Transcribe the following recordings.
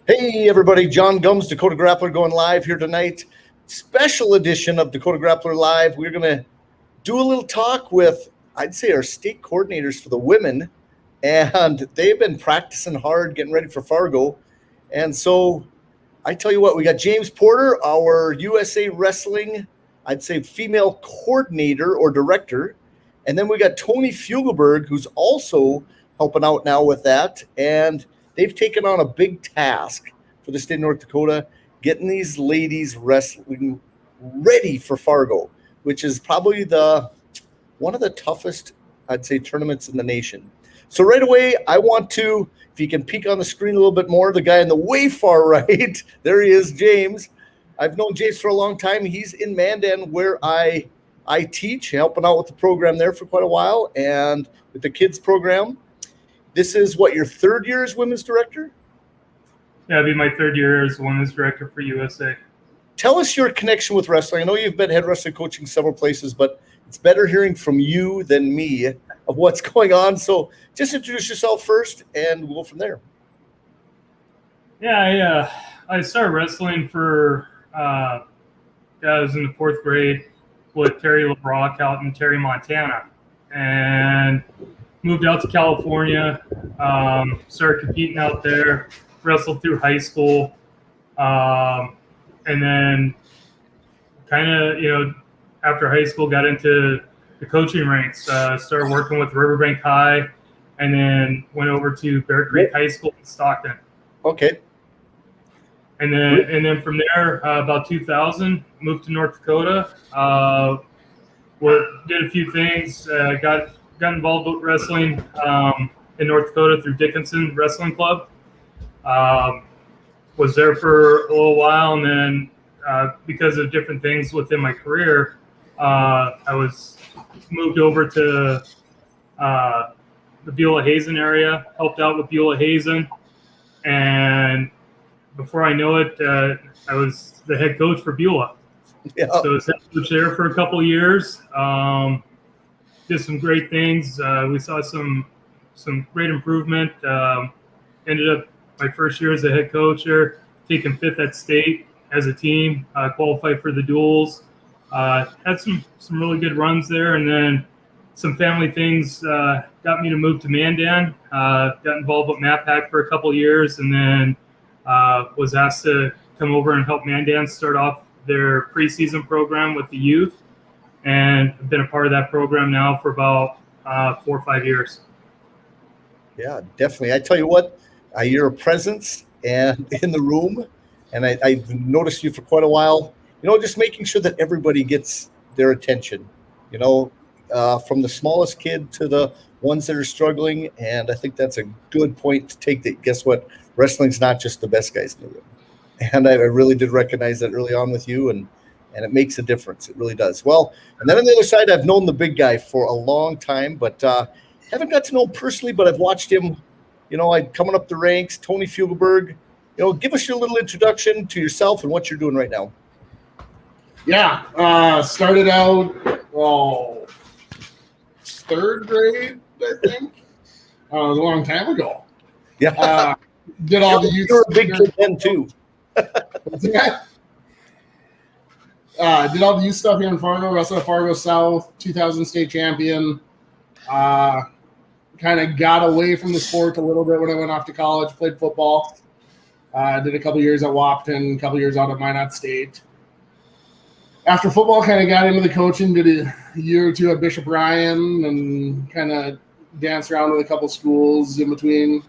Hey everybody, John Gums, Dakota Grappler going live here tonight. Special edition of Dakota Grappler Live. We're going to do a little talk with, I'd say, our state coordinators for the women. And they've been practicing hard, getting ready for Fargo. And so I tell you what, we got James Porter, our USA Wrestling, I'd say, female coordinator or director. And then we got Tony Fugelberg, who's also helping out now with that. And they've taken on a big task for the state of North Dakota, getting these ladies wrestling ready for Fargo, which is probably one of the toughest, I'd say, tournaments in the nation. So right away, I want to, if you can peek on the screen a little bit more, the guy in the way far right, there he is, James. I've known James for a long time. He's in Mandan where I teach, helping out with the program there for quite a while, and with the kids program. This is what, your third year as women's director? Yeah, it'll be my third year as women's director for USA. Tell us your connection with wrestling. I know you've been head wrestling coaching several places, but it's better hearing from you than me of what's going on. So just introduce yourself first, and we'll go from there. Yeah, I started wrestling for, I was in the fourth grade with Terry LeBrock out in Terry, Montana. And moved out to California, started competing out there, wrestled through high school, and then kind of, after high school, got into the coaching ranks, started working with Riverbank High, and then went over to Bear Creek High School in Stockton. Okay. And then from there, about 2000, moved to North Dakota, did a few things, got involved with wrestling in North Dakota through Dickinson Wrestling Club. Was there for a little while, and then because of different things within my career, I was moved over to the Beulah-Hazen area, helped out with Beulah-Hazen, and before I know it, I was the head coach for Beulah. Yeah. So I was head coach there for a couple of years. Did some great things. We saw some great improvement. Ended up my first year as a head coach there, taking fifth at state as a team, qualified for the duels. Had some really good runs there, and then some family things got me to move to Mandan. Got involved with MAPAC for a couple of years, and then was asked to come over and help Mandan start off their preseason program with the youth. And I've been a part of that program now for about 4 or 5 years. Yeah, definitely. I tell you what, you're a presence and in the room, and I've noticed you for quite a while. Just making sure that everybody gets their attention. From the smallest kid to the ones that are struggling, and I think that's a good point to take. That guess what, wrestling's not just the best guys in the room, and I really did recognize that early on with you, and it makes a difference. It really does. Well, and then on the other side, I've known the big guy for a long time, but haven't got to know him personally, but I've watched him, coming up the ranks. Tony Fugelberg, give us your little introduction to yourself and what you're doing right now. Yeah, started out, third grade, I think. It was a long time ago. Yeah. Did all the youth. You're a big kid then, too. Did all the youth stuff here in Fargo, wrestled at Fargo South, 2000 state champion. Kind of got away from the sport a little bit when I went off to college, played football. Did a couple years at Wapton, a couple years out at Minot State. After football, kind of got into the coaching, did a year or two at Bishop Ryan, and kind of danced around with a couple schools in between.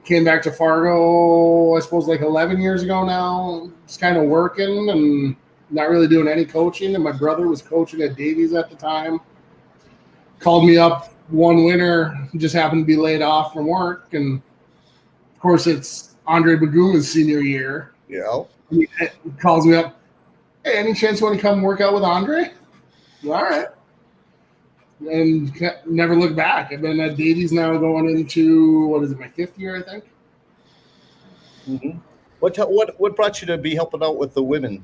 Came back to Fargo, I suppose, like 11 years ago now. Just kind of working and not really doing any coaching, and my brother was coaching at Davies at the time. Called me up one winter, just happened to be laid off from work, and of course it's Andre Baguma's senior year. Yeah. He calls me up, hey, any chance you want to come work out with Andre? All right. And never looked back. I've been at Davies now going into, my fifth year, I think. Mm-hmm. What brought you to be helping out with the women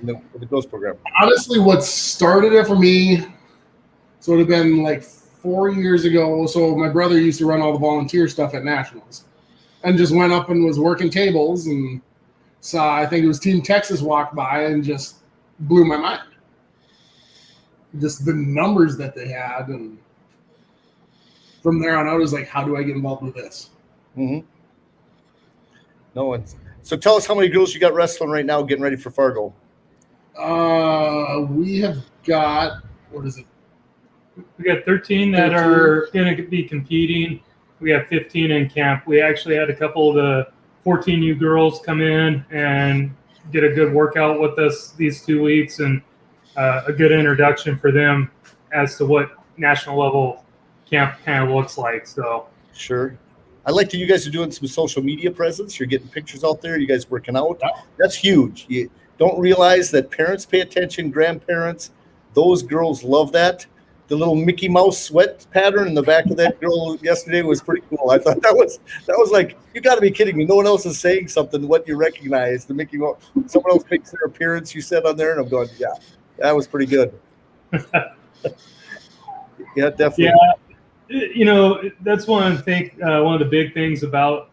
in the girls program? Honestly, what started it for me, so it would have been like 4 years ago. So my brother used to run all the volunteer stuff at Nationals. and just went up and was working tables and saw, I think it was Team Texas walk by and just blew my mind. Just the numbers that they had. And from there on out, it was like, how do I get involved with this? Mm-hmm. No one's. So tell us how many girls you got wrestling right now getting ready for Fargo. We have got, what is it? We got 13 that are going to be competing. We have 15 in camp. We actually had a couple of the 14U girls come in and get a good workout with us these 2 weeks, and a good introduction for them as to what national level camp kind of looks like. So sure. I like that you guys are doing some social media presence. You're getting pictures out there. You guys working out. That's huge. You don't realize that parents pay attention, grandparents. Those girls love that. The little Mickey Mouse sweat pattern in the back of that girl yesterday was pretty cool. I thought that was like, you got to be kidding me. No one else is saying something. What you recognize, the Mickey Mouse. Someone else makes their appearance. You said on there, and I'm going, yeah, that was pretty good. Yeah, definitely. Yeah, that's one of the big things about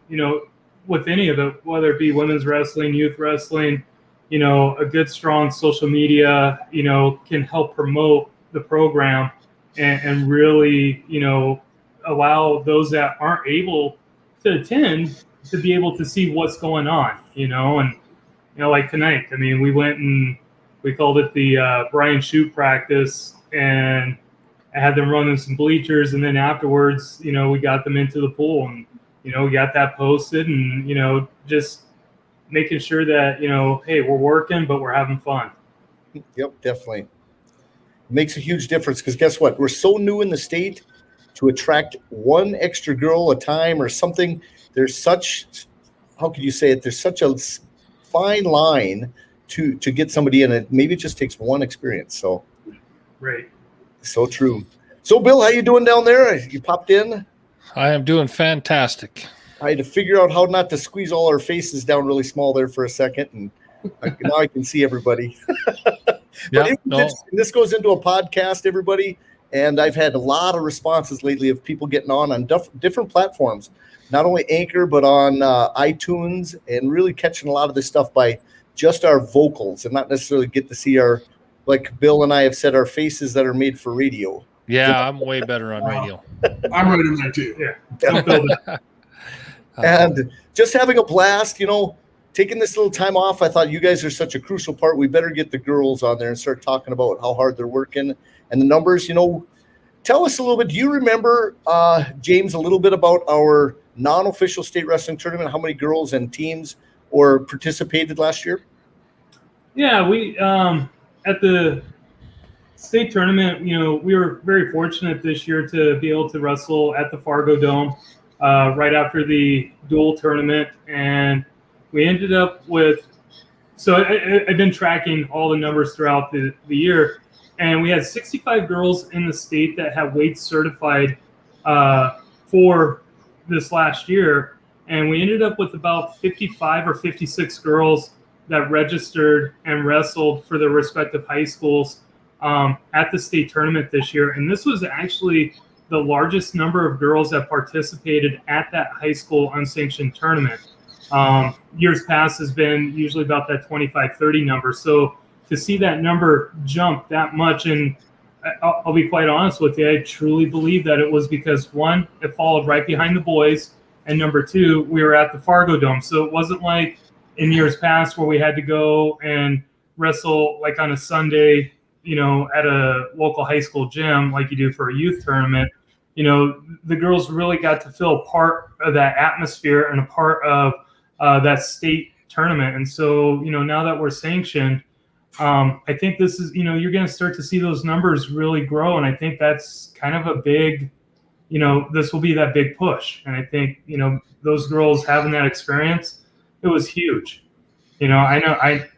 with any of it, whether it be women's wrestling, youth wrestling, a good strong social media, can help promote the program and really, allow those that aren't able to attend to be able to see what's going on, and, like tonight, I mean, we went and we called it the Brian Shoot practice, and I had them running some bleachers, and then afterwards, we got them into the pool, and, we got that posted, and, just making sure that, hey, we're working, but we're having fun. Yep, definitely. Makes a huge difference because guess what? We're so new in the state to attract one extra girl a time or something. There's such, how could you say it? There's such a fine line to get somebody in it. Maybe it just takes one experience. So, right. So true. So, Bill, how you doing down there? You popped in? I am doing fantastic. I had to figure out how not to squeeze all our faces down really small there for a second, and now I can see everybody. Yeah, this goes into a podcast, everybody, and I've had a lot of responses lately of people getting on different platforms, not only Anchor, but on iTunes, and really catching a lot of this stuff by just our vocals and not necessarily get to see our, like Bill and I have said, our faces that are made for radio. Yeah, I'm way better on radio. I'm right in there too. Yeah. And just having a blast, taking this little time off. I thought you guys are such a crucial part. We better get the girls on there and start talking about how hard they're working and the numbers. Tell us a little bit. Do you remember, James, a little bit about our non-official state wrestling tournament? How many girls and teams or participated last year? Yeah, we at the state tournament, we were very fortunate this year to be able to wrestle at the Fargo Dome right after the dual tournament, and we ended up with. So I've been tracking all the numbers throughout the year, and we had 65 girls in the state that have weight certified for this last year, and we ended up with about 55 or 56 girls that registered and wrestled for their respective high schools at the state tournament this year. And this was actually the largest number of girls that participated at that high school unsanctioned tournament. Years past has been usually about that 25-30 number. So to see that number jump that much, and I'll be quite honest with you, I truly believe that it was because, one, it followed right behind the boys, and number two, we were at the Fargo Dome. So it wasn't like in years past where we had to go and wrestle like on a Sunday, at a local high school gym like you do for a youth tournament. The girls really got to feel part of that atmosphere and a part of that state tournament. And so, now that we're sanctioned, I think this is, you're going to start to see those numbers really grow. And I think that's kind of a big, this will be that big push. And I think, those girls having that experience, it was huge. I'm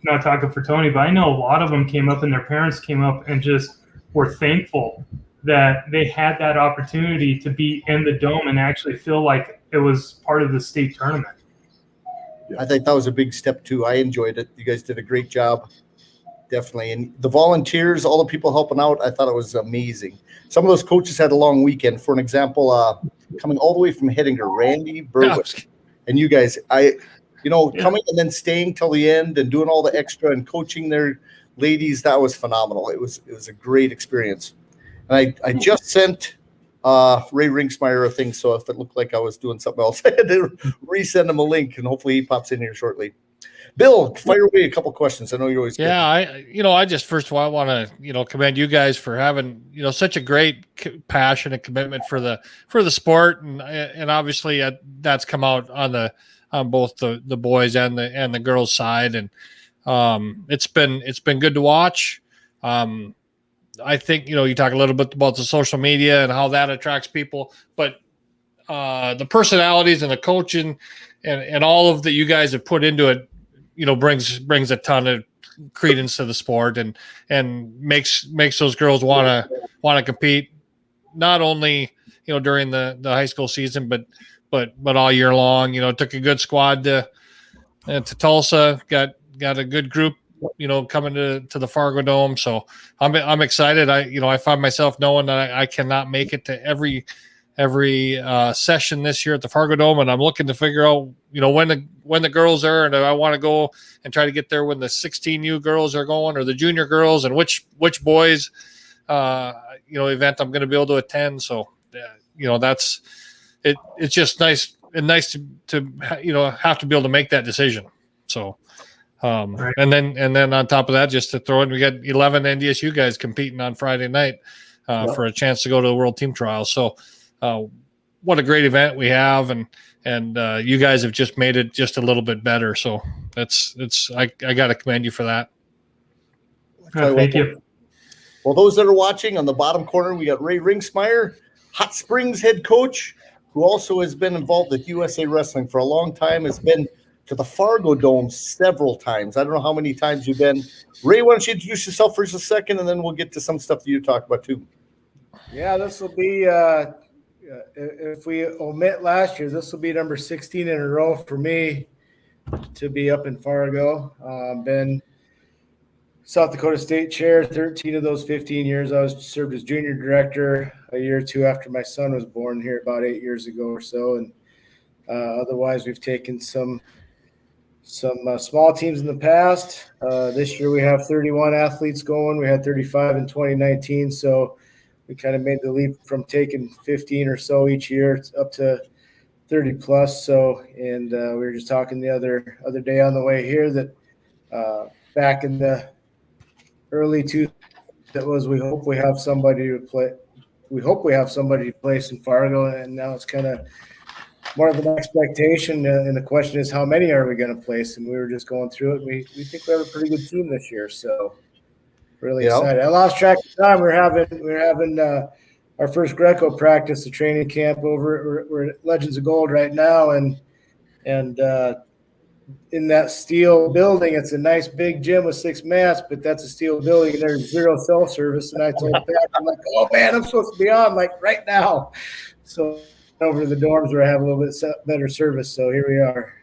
not talking for Tony, but I know a lot of them came up and their parents came up and just were thankful that they had that opportunity to be in the dome and actually feel like it was part of the state tournament. I think that was a big step too. I enjoyed it. You guys did a great job. Definitely. And the volunteers, all the people helping out, I thought it was amazing. Some of those coaches had a long weekend. For an example, coming all the way from Hettinger, Randy Berwick, and you guys. Coming and then staying till the end and doing all the extra and coaching their ladies. That was phenomenal. It was a great experience. And I just sent Ray Ringstmeyer a thing, so if it looked like I was doing something else, I had to resend him a link, and hopefully he pops in here shortly. Bill, fire away a couple questions. I know you're always good. I just first of all I want to commend you guys for having such a great passion and commitment for the sport, and obviously that's come out on both the boys and the girls side, and it's been good to watch. I think you talk a little bit about the social media and how that attracts people, but the personalities and the coaching and all of that you guys have put into it, brings a ton of credence to the sport and makes those girls want to compete, not only during the high school season, but all year long. Took a good squad to Tulsa, got a good group coming to the Fargo Dome. So I'm excited. I find myself knowing that I cannot make it to every session this year at the Fargo Dome, and I'm looking to figure out when the girls are, and I want to go and try to get there when the 16U girls are going, or the junior girls, and which boys event I'm going to be able to attend. So that's it. It's just nice to have to be able to make that decision. So right. and then on top of that, just to throw in, we got 11 NDSU guys competing on Friday night for a chance to go to the World Team Trials. So what a great event we have, and you guys have just made it just a little bit better. So I got to commend you for that. Thank you. Well, those that are watching, on the bottom corner, we got Ray Ringstmeyer, Hot Springs head coach, who also has been involved with USA Wrestling for a long time, has been to the Fargo Dome several times. I don't know how many times you've been. Ray, why don't you introduce yourself for just a second, and then we'll get to some stuff that you talk about too. Yeah, this will be if we omit last year, this will be number 16 in a row for me to be up in Fargo. Been South Dakota State Chair 13 of those 15 years. I served as junior director a year or two after my son was born here about 8 years ago or so. And otherwise, we've taken some small teams in the past. This year we have 31 athletes going. We had 35 in 2019. So we kind of made the leap from taking 15 or so each year up to 30 plus. So, and we were just talking the other day on the way here that back in the early we hope we have somebody to play. We hope we have somebody to place in Fargo, and now it's kind of more of an expectation. And the question is, how many are we going to place? And we were just going through it. We think we have a pretty good team this year. So really excited. I lost track of time. We're having our first Greco practice, the training camp we're at Legends of Gold right now, and in that steel building, it's a nice big gym with 6 mats, but that's a steel building and there's 0 cell service. And I told Pat, I'm like, oh man, I'm supposed to be on like right now. So over to the dorms where I have a little bit better service. So here we are.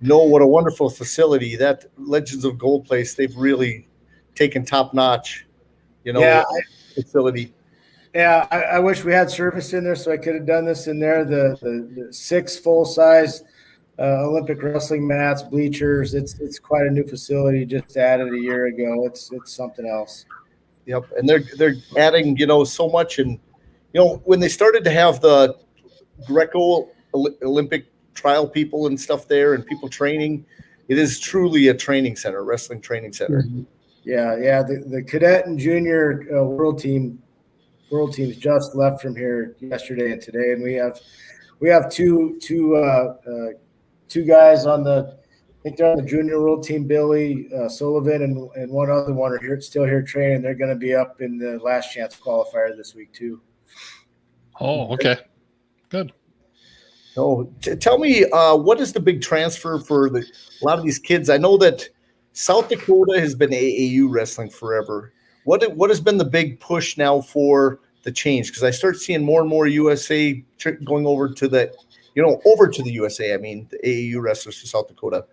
No, what a wonderful facility. That Legends of Gold place, they've really taken top notch, facility. Yeah, I wish we had service in there so I could have done this in there. The 6 full-size Olympic wrestling mats, bleachers. It's quite a new facility, just added a year ago. It's something else. Yep, and they're adding so much, and when they started to have the Greco Olympic trial people and stuff there and people training, it is truly a training center, wrestling training center. Mm-hmm. Yeah. The cadet and junior world teams just left from here yesterday and today, and we have two guys on the, I think they're on the junior world team, Billy Sullivan and one other one are still here training. They're going to be up in the last chance qualifier this week too. Oh, okay. Good. So tell me, what is the big transfer for a lot of these kids? I know that South Dakota has been AAU wrestling forever. What has been the big push now for the change? Because I start seeing more and more USA going over to the USA. I mean, the AAU wrestlers to South Dakota.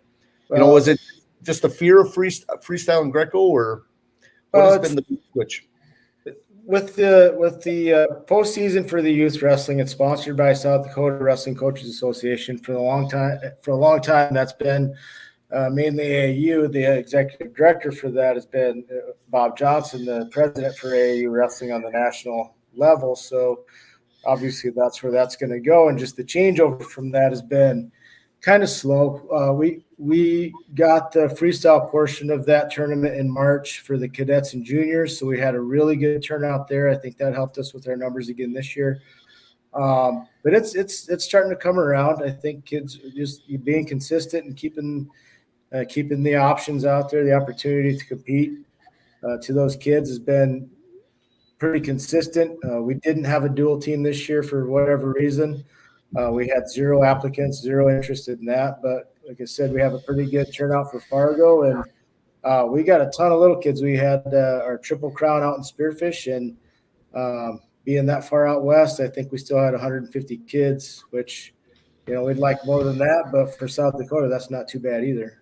Was it just the fear of freestyle and Greco, or what has been the big switch? with the postseason for the youth wrestling, it's sponsored by South Dakota Wrestling Coaches Association for a long time. That's been mainly AAU. The executive director for that has been Bob Johnson, the president for AAU wrestling on the national level. So obviously that's where that's going to go. And just the changeover from that has been kind of slow. We got the freestyle portion of that tournament in March for the cadets and juniors. So we had a really good turnout there. I think that helped us with our numbers again this year. But it's starting to come around. I think kids are just being consistent and keeping the options out there, the opportunity to compete to those kids has been pretty consistent. We didn't have a dual team this year for whatever reason. We had 0 applicants, 0 interested in that. But like I said, we have a pretty good turnout for Fargo, and we got a ton of little kids. We had our Triple Crown out in Spearfish, and being that far out west, I think we still had 150 kids, which, we'd like more than that. But for South Dakota, that's not too bad either.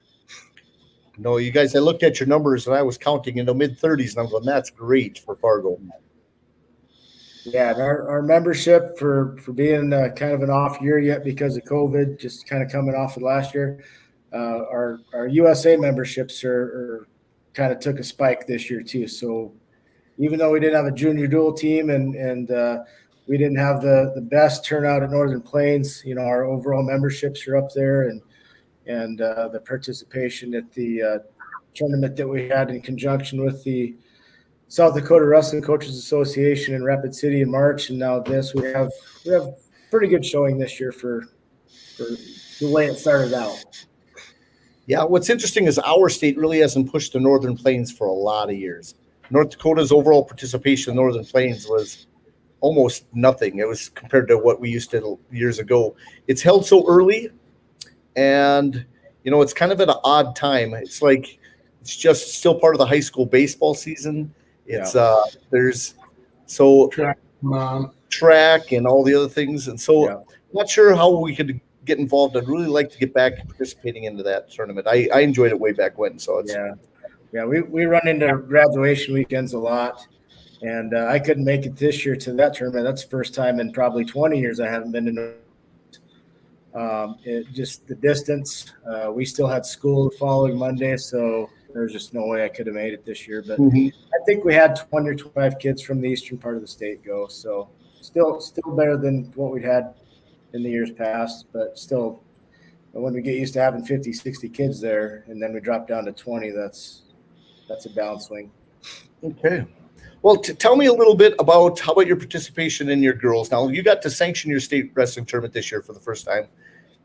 No, you guys, I looked at your numbers and I was counting in the mid-30s, and I'm going, that's great for Fargo. Yeah, and our membership for being kind of an off year yet because of COVID, just kind of coming off of last year, our USA memberships are kind of took a spike this year too. So even though we didn't have a junior dual team and we didn't have the best turnout at Northern Plains, our overall memberships are up there, and the participation at the tournament that we had in conjunction with the South Dakota Wrestling Coaches Association in Rapid City in March, and now this, we have pretty good showing this year for the way it started out. Yeah, what's interesting is our state really hasn't pushed the Northern Plains for a lot of years. North Dakota's overall participation in Northern Plains was almost nothing. It was compared to what we used to years ago. It's held so early, and it's kind of at an odd time. It's like it's just still part of the high school baseball season. It's there's track and all the other things, and so I'm not sure how we could get involved. I'd really like to get back participating into that tournament. I enjoyed it way back when. So it's we run into graduation weekends a lot, and I couldn't make it this year to that tournament. That's the first time in probably 20 years I haven't been to. Just the distance. We still had school the following Monday, so there's just no way I could have made it this year. But I think we had 20 or 25 kids from the eastern part of the state go. So still better than what we'd had in the years past. But still, when we get used to having 50, 60 kids there, and then we drop down to 20, that's a downswing. Okay. Well, tell me a little bit about how about your participation in your girls. Now, you got to sanction your state wrestling tournament this year for the first time,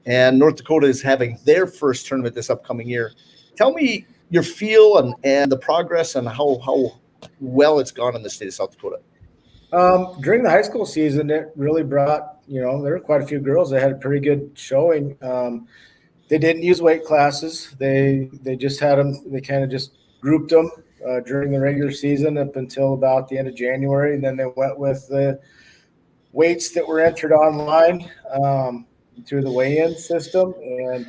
and North Dakota is having their first tournament this upcoming year. Tell me your feel and the progress and how well it's gone in the state of South Dakota. During the high school season, it really brought, there were quite a few girls that had a pretty good showing. They didn't use weight classes. They just had them. They kind of just grouped them during the regular season up until about the end of January. And then they went with the weights that were entered online through the weigh-in system. And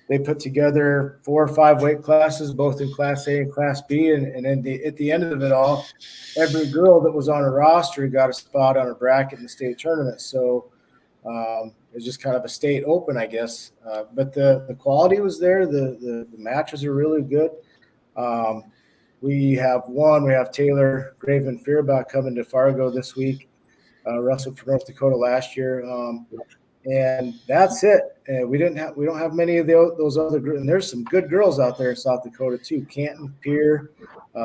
they put together 4 or 5 weight classes, both in Class A and Class B. And then at the end of it all, every girl that was on a roster got a spot on a bracket in the state tournament. So it was just kind of a state open, I guess. But the quality was there. The matches are really good. We have Taylor Graven Fearbach coming to Fargo this week, wrestled for North Dakota last year. And that's it. We don't have many of those other girls. And there's some good girls out there in South Dakota too. Canton, Pierre,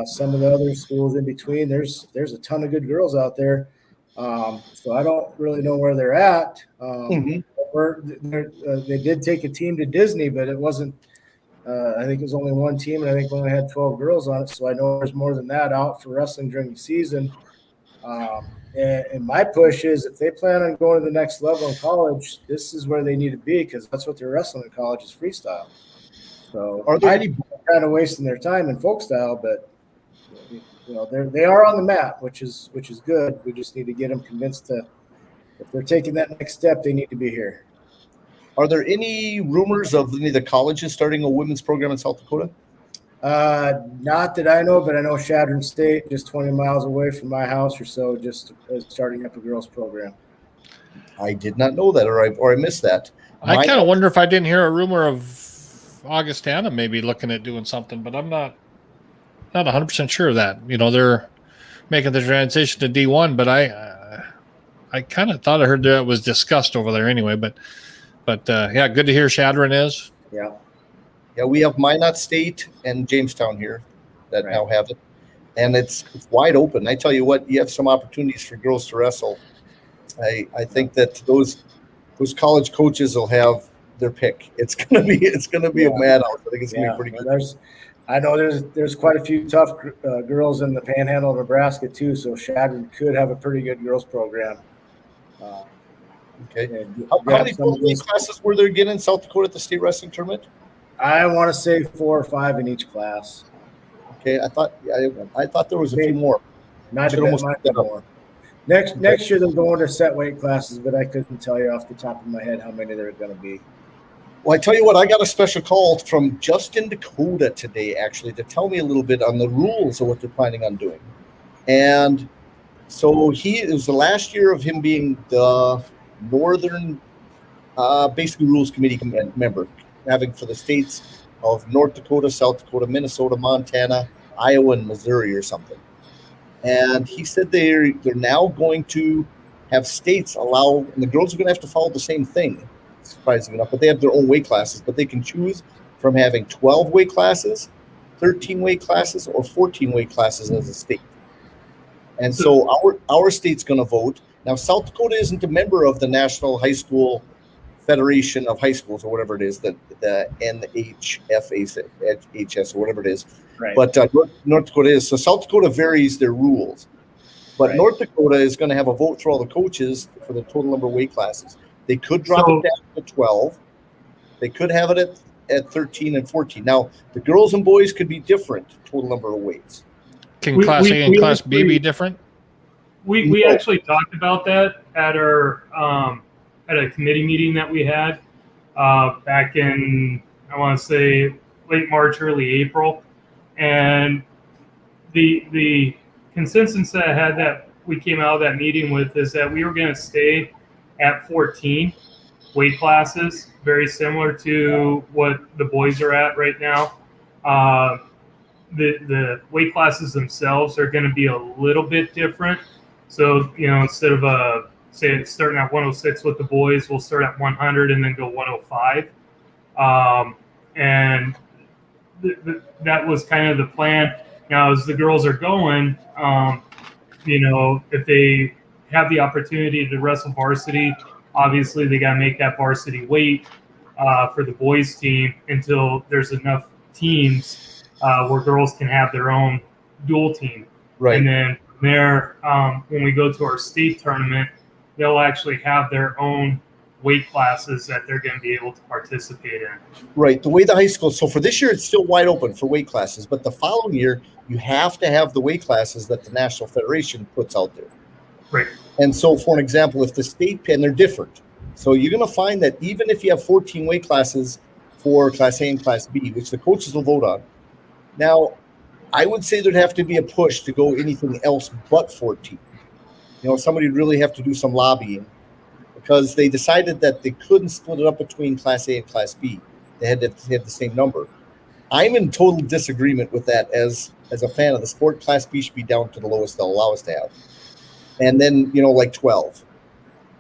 some of the other schools in between. There's a ton of good girls out there. So I don't really know where they're at. They did take a team to Disney, but it wasn't. I think it was only one team, and I think we only had 12 girls on it. So I know there's more than that out for wrestling during the season. And my push is if they plan on going to the next level in college, this is where they need to be because that's what they're wrestling in college is freestyle. So kind of wasting their time in folk style, but they are on the mat, which is good. We just need to get them convinced that if they're taking that next step, they need to be here. Are there any rumors of any of the colleges starting a women's program in South Dakota? Not that I know, but I know Chadron State, just 20 miles away from my house or so, just is starting up a girls program. I did not know that, or I missed that. I kind of wonder if I didn't hear a rumor of Augustana maybe looking at doing something, but I'm not 100% sure of that. They're making the transition to D1, but I kind of thought I heard that was discussed over there anyway. But yeah, good to hear Chadron is. Yeah. Yeah, we have Minot State and Jamestown here that now have it, and it's wide open. I tell you what, you have some opportunities for girls to wrestle. I think that those college coaches will have their pick. It's gonna be a madhouse. I think it's gonna be pretty good. I know there's quite a few tough girls in the Panhandle of Nebraska too. So Chadron could have a pretty good girls program. Okay. How many classes were there again in South Dakota at the state wrestling tournament? I want to say 4 or 5 in each class. Okay, I thought there was a few more. Might be more. Next year they're going to set weight classes, but I couldn't tell you off the top of my head how many there are going to be. Well, I tell you what, I got a special call from Justin Dakota today, actually, to tell me a little bit on the rules of what they're planning on doing. And so it was the last year of him being the Northern basically Rules Committee member, having for the states of North Dakota, South Dakota, Minnesota, Montana, Iowa, and Missouri or something. And he said they're now going to have states allow, and the girls are going to have to follow the same thing, surprisingly enough, but they have their own weight classes, but they can choose from having 12 weight classes, 13 weight classes, or 14 weight classes as a state. And so our state's going to vote. Now, South Dakota isn't a member of the National High School Federation of High Schools, or whatever it is, the NHFAHS, or whatever it is. Right. But North Dakota is. So South Dakota varies their rules. But North Dakota is going to have a vote for all the coaches for the total number of weight classes. They could drop it down to 12. They could have it at 13 and 14. Now, the girls and boys could be different total number of weights. Can Class A and Class B be different? We actually talked about that at our at a committee meeting that we had back in, I want to say, late March, early April. And the consensus that I had that we came out of that meeting with is that we were going to stay at 14 weight classes, very similar to what the boys are at right now. The weight classes themselves are going to be a little bit different. So, instead of say starting at 106 with the boys, we'll start at 100 and then go 105. And that was kind of the plan. Now, as the girls are going, if they have the opportunity to wrestle varsity, obviously they got to make that varsity weight for the boys team until there's enough teams where girls can have their own dual team. Right. And then from there, when we go to our state tournament, they'll actually have their own weight classes that they're going to be able to participate in. Right. The way the high school, so for this year, it's still wide open for weight classes, but the following year, you have to have the weight classes that the National Federation puts out there. Right. And so, for an example, if the state, and they're different. So you're going to find that even if you have 14 weight classes for Class A and Class B, which the coaches will vote on, now, I would say there'd have to be a push to go anything else but 14. Somebody would really have to do some lobbying, because they decided that they couldn't split it up between Class A and Class B. They had to have the same number. I'm in total disagreement with that as a fan of the sport. Class B should be down to the lowest they'll allow us to have. And then, like 12.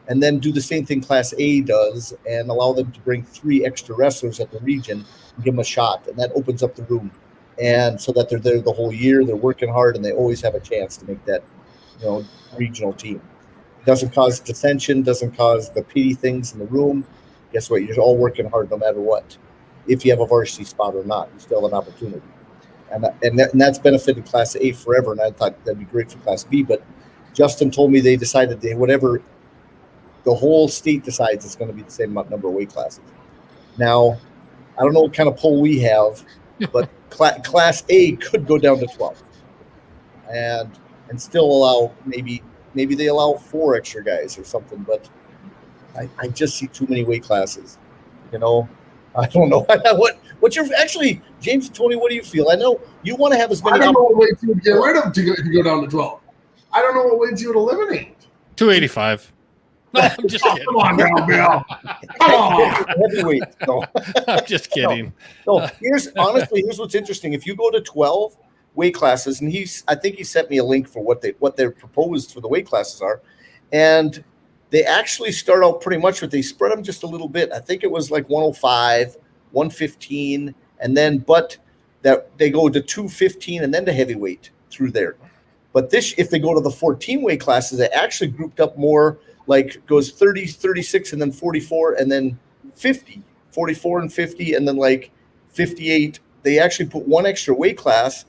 And then do the same thing Class A does and allow them to bring 3 extra wrestlers at the region and give them a shot. And that opens up the room. And so that they're there the whole year, they're working hard, and they always have a chance to make that, regional team. It doesn't cause dissension, doesn't cause the pity things in the room. Guess what? You're all working hard no matter what. If you have a varsity spot or not, you still have an opportunity. And that's benefited Class A forever, and I thought that'd be great for Class B. But Justin told me they decided whatever the whole state decides, it's going to be the same number of weight classes. Now, I don't know what kind of poll we have, but Class A could go down to 12 and still allow maybe they allow 4 extra guys or something, but I just see too many weight classes. I don't know. What's your actually, James and Tony? What do you feel? I know you want to have as many. I don't know what weights you would get rid of to go down to 12. I don't know what weights you would eliminate. 285. No, I'm just kidding. Come on now, Bill. Come on. Heavyweight. No. I'm just kidding. No. Here's what's interesting. If you go to 12 weight classes, and I think he sent me a link for what they're proposed for the weight classes are, and they actually start out pretty much they spread them just a little bit. I think it was like 105, 115, and then but that they go to 215 and then to heavyweight through there. But if they go to the 14 weight classes, they actually grouped up more, like goes 30, 36, and then 44, and then 50, 44 and 50, and then like 58. They actually put one extra weight class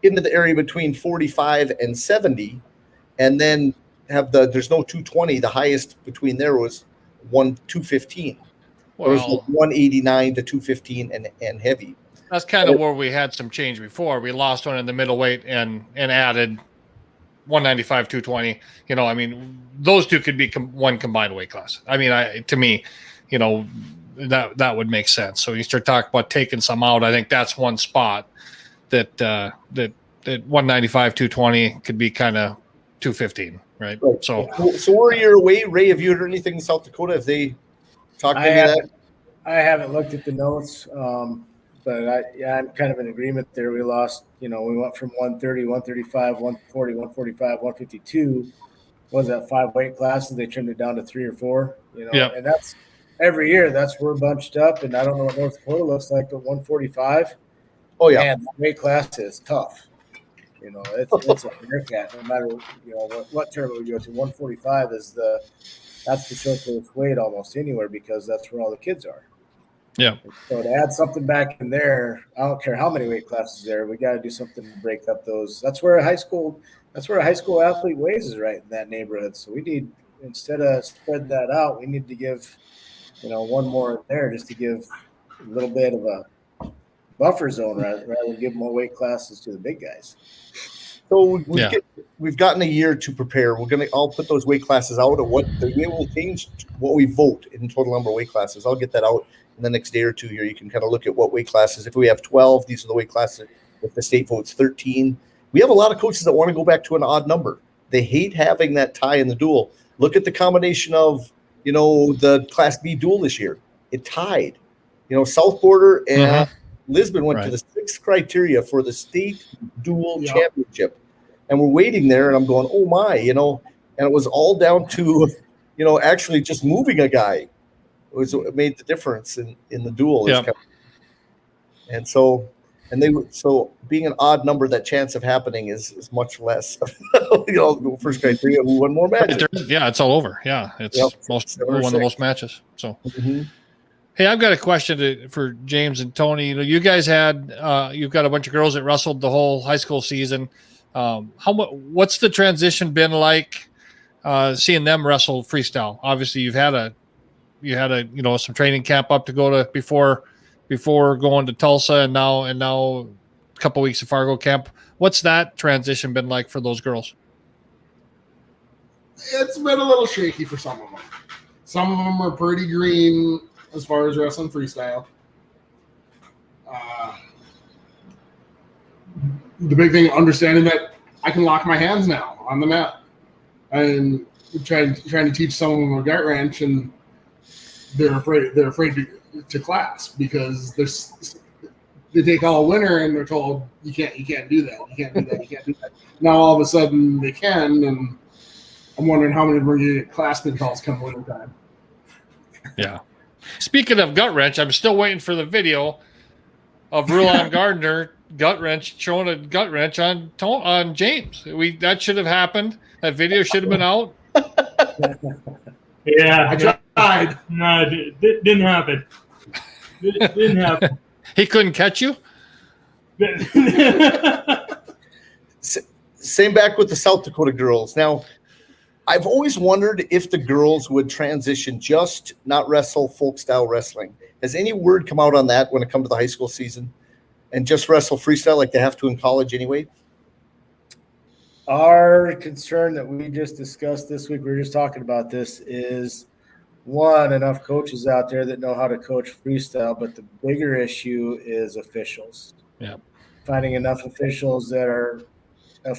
into the area between 45 and 70, and then there's no 220. The highest between there was 215. Well, it was like 189 to 215 and heavy. That's kind of where we had some change before. We lost one in the middleweight and added 195, 220. You know, I mean, those two could be one combined weight class. I mean, to me, you know, that would make sense. So you start talking about taking some out. I think that's one spot that 195, 220 could be kind of 215. Right. So where you're away, Ray, have you heard anything in South Dakota? Have they talked to any of that? I haven't looked at the notes, but I'm kind of in agreement there. We lost, we went from 130, 135, 140, 145, 152. Was that 5 weight classes? They trimmed it down to 3 or 4, and that's every year. That's we're bunched up, and I don't know what North Dakota looks like, but 145. Oh yeah, man, weight class is tough. It's a haircut. No matter what tournament we go to, 145 that's the showcase weight almost anywhere because that's where all the kids are. Yeah. So to add something back in there, I don't care how many weight classes there. We got to do something to break up those. That's where a high school athlete weighs is right in that neighborhood. So we need, instead of spread that out, we need to give one more in there just to give a little bit of a buffer zone rather than give more weight classes to the big guys. So we've gotten a year to prepare. I'll put those weight classes out, and we will change what we vote in total number of weight classes. I'll get that out in the next day or two here. You can kind of look at what weight classes. If we have 12, these are the weight classes. If the state votes 13, we have a lot of coaches that want to go back to an odd number. They hate having that tie in the duel. Look at the combination of the Class B duel this year. It tied. South Border and Lisbon went to the 6th criteria for the state dual championship, and we're waiting there, and I'm going, oh my, and it was all down to, actually just moving a guy. It made the difference in the duel. Yeah. And so being an odd number, that chance of happening is much less. First criteria, who won more matches? Yeah, it's all over. Yeah, it's won the most matches. So. Mm-hmm. Hey, I've got a question for James and Tony. You guys you've got a bunch of girls that wrestled the whole high school season. What's the transition been like seeing them wrestle freestyle? Obviously, you had some training camp up to go to before going to Tulsa, and now a couple weeks of Fargo camp. What's that transition been like for those girls? It's been a little shaky for some of them. Some of them are pretty green as far as wrestling freestyle. The big thing, understanding that I can lock my hands now on the mat, and trying to teach some of them a gut wrench, and they're afraid to class because they take all winter and they're told you can't do that, you can't do that. Now all of a sudden they can, and I'm wondering how many of them are going to get class pin calls come winter time. Yeah. Speaking of gut wrench, I'm still waiting for the video of Rulon Gardner showing a gut wrench on James. That should have happened. That video should have been out. Yeah, I tried. No, it didn't happen. It didn't happen. He couldn't catch you? Same back with the South Dakota girls. Now, I've always wondered if the girls would transition, just not wrestle folk style wrestling. Has any word come out on that when it comes to the high school season, and just wrestle freestyle like they have to in college anyway? Our concern that we just discussed this week, we were just talking about this, is enough coaches out there that know how to coach freestyle, but the bigger issue is officials. Yeah. Finding enough officials that are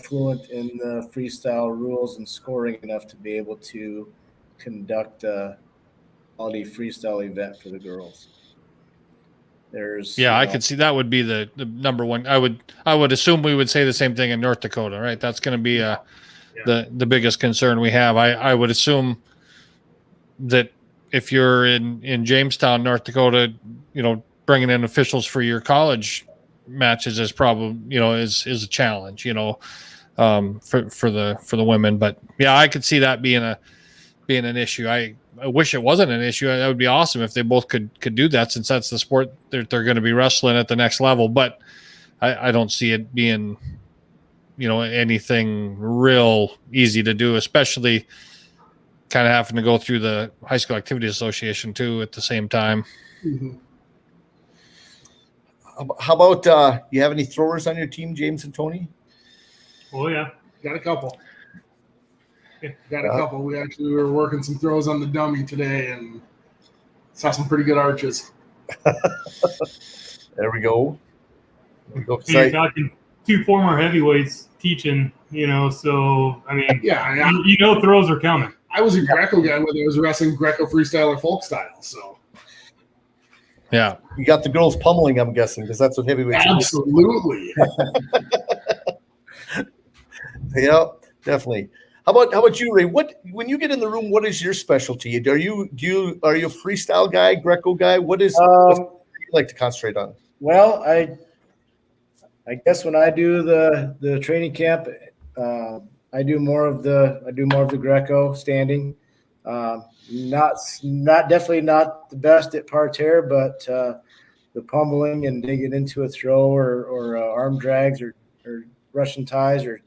fluent in the freestyle rules and scoring enough to be able to conduct a quality freestyle event for the girls. I could see that would be the number one. I would assume we would say the same thing in North Dakota, right? That's going to be the biggest concern we have. I would assume that if you're in Jamestown, North Dakota, bringing in officials for your college matches is probably, is a challenge, for the women. But yeah, I could see that being an issue. I wish it wasn't an issue. That would be awesome if they both could do that, since that's the sport they're going to be wrestling at the next level. But I don't see it being, anything real easy to do, especially kind of having to go through the High School Activity Association too at the same time. Mm-hmm. How about you have any throwers on your team, James and Tony? Oh yeah, Got a couple. Got a couple. We were working some throws on the dummy today and saw some pretty good arches. There we go. So you're talking two former heavyweights teaching, so I mean, yeah. Throws are coming. I was a Greco guy, whether I was wrestling Greco freestyle or folk style. So yeah, you got the girls pummeling, I'm guessing, because that's what heavyweights absolutely. Yeah, definitely. How about you, Ray? When you get in the room, what is your specialty? Are you a freestyle guy, Greco guy? What do you like to concentrate on? Well, I guess when I do the training camp, I do more of the Greco standing. Definitely not the best at parterre, but the pummeling and digging into a throw or arm drags or Russian ties or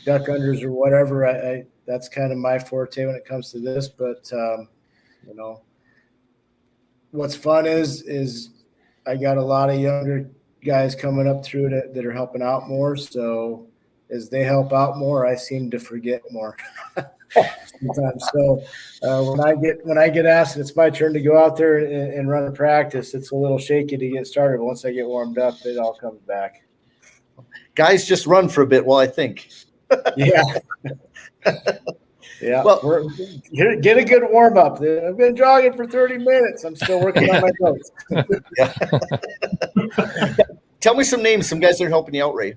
duck unders or whatever. That's kind of my forte when it comes to this. But what's fun is I got a lot of younger guys coming up through it that are helping out more. So as they help out more, I seem to forget more sometimes. So when I get asked and it's my turn to go out there and run a practice, it's a little shaky to get started. But once I get warmed up, it all comes back. Guys, just run for a bit while I think. Yeah. Yeah. Well, get a good warm up. I've been jogging for 30 minutes. I'm still working on my notes. Tell me some names, some guys that are helping you out, Ray.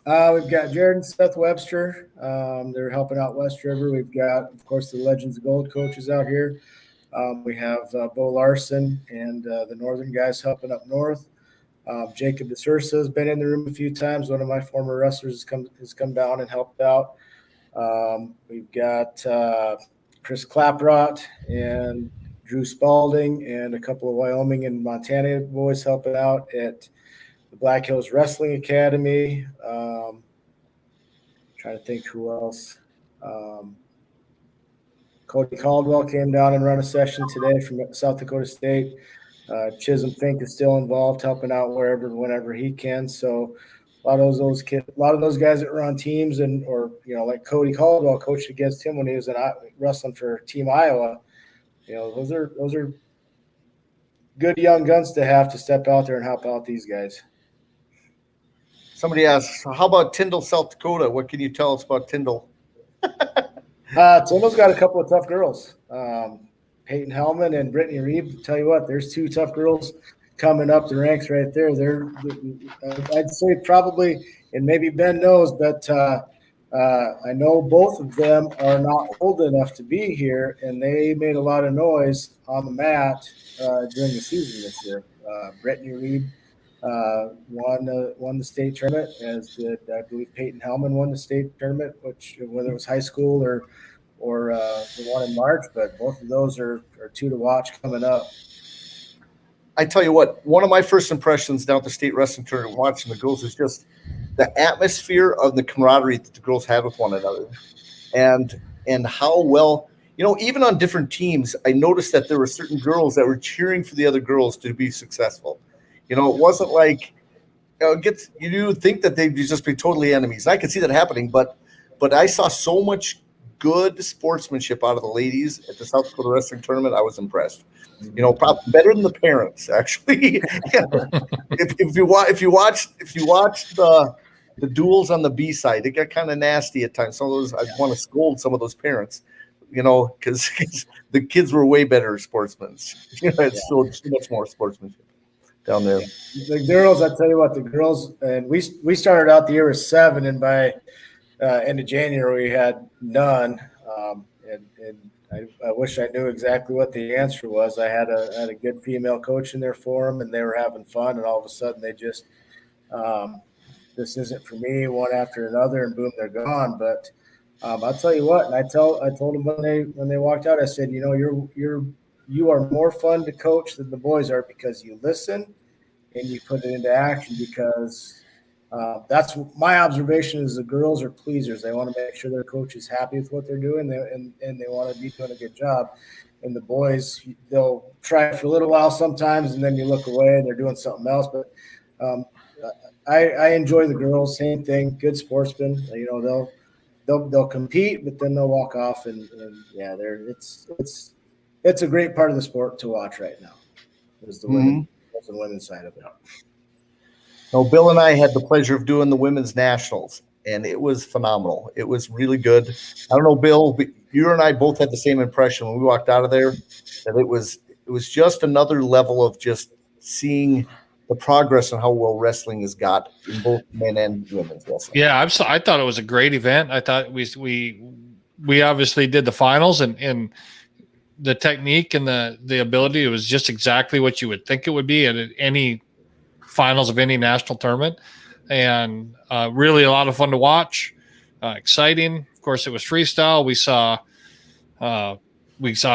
We've got Jared and Seth Webster. They're helping out West River. We've got, of course, the Legends of Gold coaches out here. We have Bo Larson and the Northern guys helping up north. Jacob DeSursa has been in the room a few times. One of my former wrestlers has come down and helped out. We've got Chris Claprott and Drew Spalding and a couple of Wyoming and Montana boys helping out at the Black Hills Wrestling Academy. Trying to think who else. Cody Caldwell came down and run a session today from South Dakota State. Chisholm Fink is still involved, helping out whenever he can. So a lot of those kids, a lot of those guys that were on teams like Cody Caldwell coached against him when he was wrestling for Team Iowa. Those are good young guns to have to step out there and help out these guys. Somebody asks, how about Tyndall, South Dakota? What can you tell us about Tyndall? Tyndall's got a couple of tough girls. Peyton Hellman and Brittany Reed. Tell you what, there's two tough girls coming up the ranks right there. I'd say probably, and maybe Ben knows, but I know both of them are not old enough to be here, and they made a lot of noise on the mat during the season this year. Brittany Reed won the state tournament, as did, I believe, Peyton Hellman won the state tournament, whether it was high school or the one in March, but both of those are two to watch coming up. I tell you what, one of my first impressions down at the state wrestling tournament watching the girls is just the atmosphere of the camaraderie that the girls have with one another, and how well, even on different teams, I noticed that there were certain girls that were cheering for the other girls to be successful. It wasn't like you would think that they'd just be totally enemies. I could see that happening, but I saw so much good sportsmanship out of the ladies at the South Dakota Wrestling Tournament. I was impressed. Probably better than the parents, actually. if you watch the duels on the B side, it got kind of nasty at times. Some of those, I want to scold some of those parents, because the kids were way better sportsmen. It's so much more sportsmanship down there. The girls, I tell you what, the girls, and we started out the year with 7, and by end of January we had none. And I wish I knew exactly what the answer was. I had a good female coach in there for them, and they were having fun. And all of a sudden, they just this isn't for me. One after another, and boom, they're gone. But I'll tell you what, and I told them when they walked out, I said, you are more fun to coach than the boys are, because you listen and you put it into action. Because that's my observation is the girls are pleasers. They want to make sure their coach is happy with what they're doing, and they want to be doing a good job. And the boys, they'll try for a little while sometimes, and then you look away and they're doing something else. But I enjoy the girls. Same thing, good sportsmen. They'll compete, but then they'll walk off, and it's a great part of the sport to watch right now. Is the women's side of it. No, Bill and I had the pleasure of doing the women's nationals, and it was phenomenal. It was really good. I don't know, Bill, but you and I both had the same impression when we walked out of there, that it was just another level of just seeing the progress and how well wrestling has got in both men and women's wrestling. Yeah, I thought it was a great event. I thought we obviously did the finals, and the technique and the ability, it was just exactly what you would think it would be at any finals of any national tournament, and really a lot of fun to watch, exciting. Of course, it was freestyle. We saw a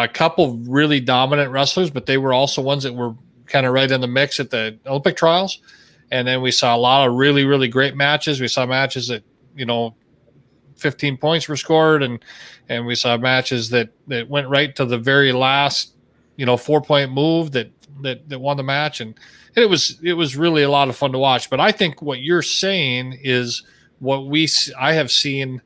couple really dominant wrestlers, but they were also ones that were kind of right in the mix at the Olympic trials. And then we saw a lot of really, really great matches. We saw matches that 15 points were scored, and we saw matches that went right to the very last 4-point move that won the match. And it was really a lot of fun to watch. But I think what you're saying is what I have seen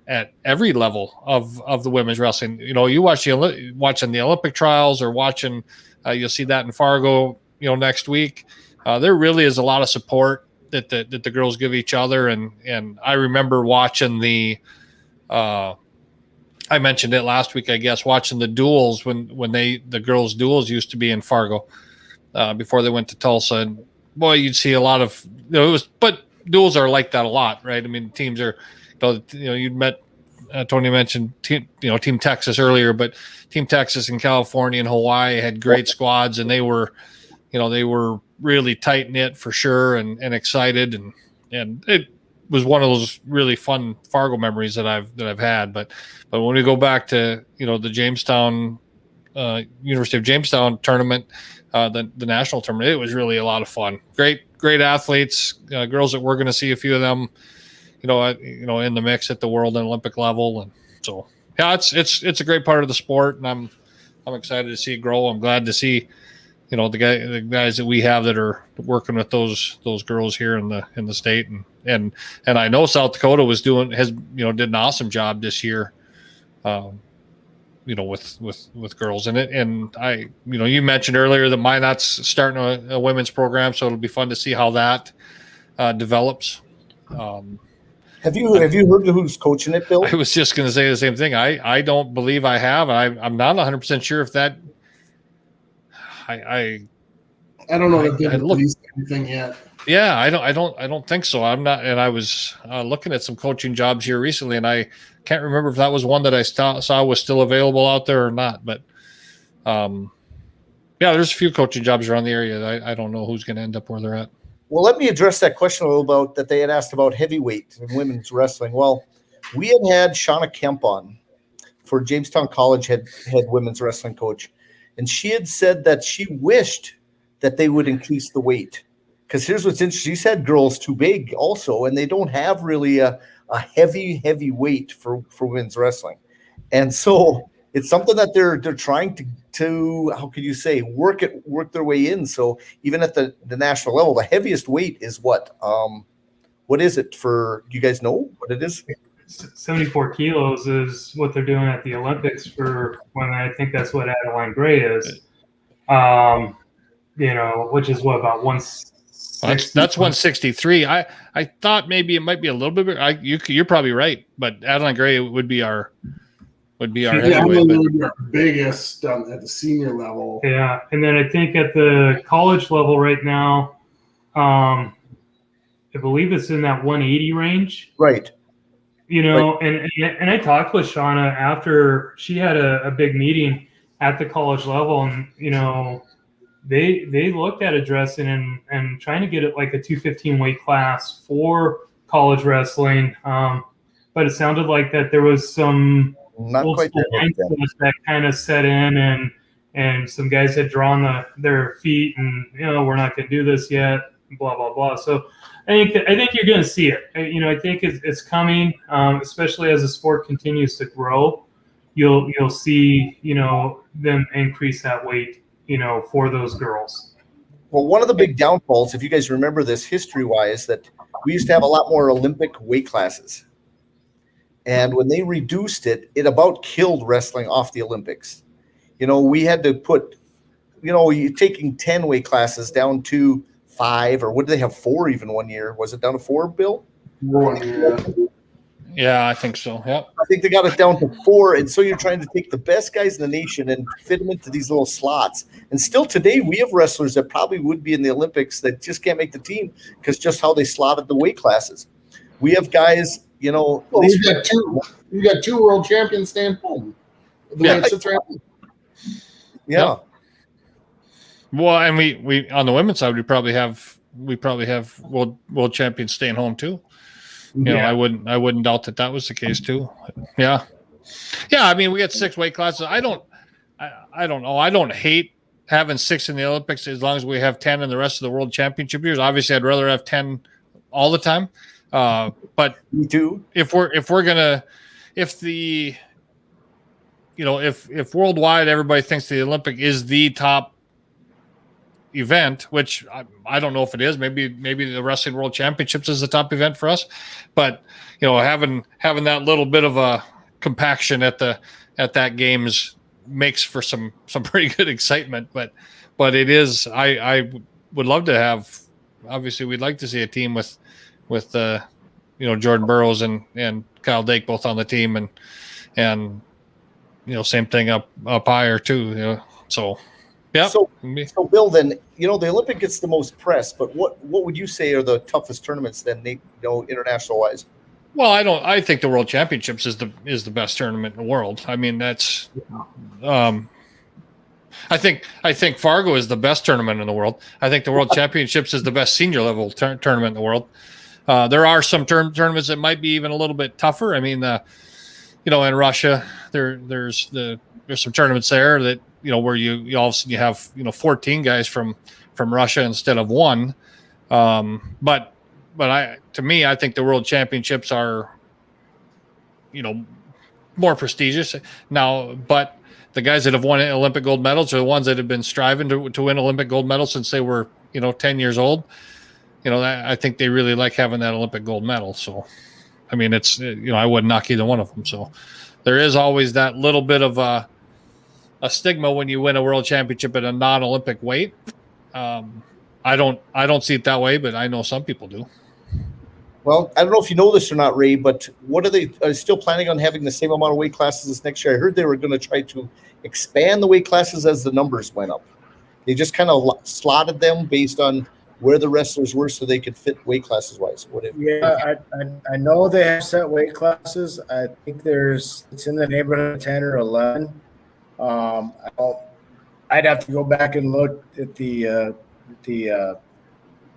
at every level of the women's wrestling. You watching the Olympic trials, or watching, you'll see that in Fargo, next week. There really is a lot of support that the girls give each other. And I remember watching I mentioned it last week, I guess, watching the duels when the girls' duels used to be in Fargo before they went to Tulsa. And boy, you'd see a lot of, but duels are like that a lot, right? I mean, teams are, you'd met, Tony mentioned Team Texas earlier, but Team Texas and California and Hawaii had great squads, and they were really tight knit for sure, and excited, and it was one of those really fun Fargo memories that I've had. But when we go back to the Jamestown, University of Jamestown tournament, the national tournament, it was really a lot of fun. Great athletes, girls that we're going to see a few of them, in the mix at the world and Olympic level. And so, yeah, it's a great part of the sport, and I'm excited to see it grow. I'm glad to see, the guys that we have that are working with those girls here in the state, and I know South Dakota did an awesome job this year, with girls in it. And I, you mentioned earlier that Minot's starting a women's program, so it'll be fun to see how that develops. Have you heard who's coaching it, Bill? I was just going to say the same thing. I don't believe I have. I'm not 100% sure if that. I don't know if they've released anything yet. Yeah, I don't think so. I'm not. And I was looking at some coaching jobs here recently, and I can't remember if that was one that I saw was still available out there or not. But yeah, there's a few coaching jobs around the area. I don't know who's going to end up where they're at. Well, let me address that question a little about that they had asked about heavyweight and women's wrestling. Well, we had Shauna Kemp on for Jamestown College head women's wrestling coach, and she had said that she wished that they would increase the weight. Because here's what's interesting. She said girls too big also, and they don't have really a heavy weight for women's wrestling. And so it's something that they're trying to how could you say, work their way in. So even at the national level, the heaviest weight is what? What is it for? Do you guys know what it is? 74 kilos is what they're doing at the Olympics for when I think that's what Adeline Gray is. Which is what, about 160? That's 163. I thought maybe it might be a little bit bigger. You're probably right, but Adeline Gray would be our heavyweight. Would be our biggest at the senior level. Yeah, and then I think at the college level right now, I believe it's in that 180 range. Right. And I talked with Shauna after she had a big meeting at the college level, and they looked at addressing and trying to get it like a 215 weight class for college wrestling. But it sounded like that there was some not quite that kind of set in, and some guys had drawn their feet, and we're not going to do this yet, blah blah blah. So I think you're going to see it. I think it's coming, especially as the sport continues to grow. You'll see them increase that weight for those girls. Well, one of the big downfalls, if you guys remember this history-wise, that we used to have a lot more Olympic weight classes. And when they reduced it, it about killed wrestling off the Olympics. We had to put, you taking 10 weight classes down to 5, or what did they have, 4 even one year? Was it down to 4, Bill? 1 year. Yeah, I think so. Yep. I think they got it down to 4, and so you're trying to take the best guys in the nation and fit them into these little slots. And still today, we have wrestlers that probably would be in the Olympics that just can't make the team because just how they slotted the weight classes. We have guys, Well, we've got two world champions staying home. Yeah. Well, and we on the women's side, we probably have world champions staying home too. I wouldn't doubt that was the case too. Yeah. I mean, we got 6 weight classes. I don't know. I don't hate having 6 in the Olympics as long as we have 10 in the rest of the world championship years. Obviously, I'd rather have 10 all the time. But me too. If worldwide everybody thinks the Olympic is the top event, which I don't know if it is. Maybe the Wrestling World Championships is the top event for us, but having that little bit of a compaction at that games makes for some pretty good excitement. But it is. I would love to have. Obviously, we'd like to see a team with Jordan Burroughs and Kyle Dake both on the team, and same thing up higher too. So. Yeah. So Bill, then the Olympic gets the most press, but what would you say are the toughest tournaments then, international wise? Well, I think the World Championships is the best tournament in the world. I mean, that's I think Fargo is the best tournament in the world. I think the World Championships is the best senior level tournament in the world. There are some tournaments that might be even a little bit tougher. I mean, in Russia, there's some tournaments there that where you all of a sudden you have 14 guys from Russia instead of 1. But I think the World Championships are more prestigious now. But the guys that have won Olympic gold medals are the ones that have been striving to win Olympic gold medals since they were 10 years old. I think they really like having that Olympic gold medal. So, I mean, it's I wouldn't knock either one of them. So, there is always that little bit of a stigma when you win a world championship at a non-Olympic weight. I don't see it that way, but I know some people do. Well, I don't know if you know this or not, Ray, but what are they still planning on having the same amount of weight classes this next year? I heard they were going to try to expand the weight classes as the numbers went up. They just kind of slotted them based on where the wrestlers were so they could fit weight classes wise. I know they have set weight classes. I think it's in the neighborhood of 10 or 11. I'd have to go back and look at the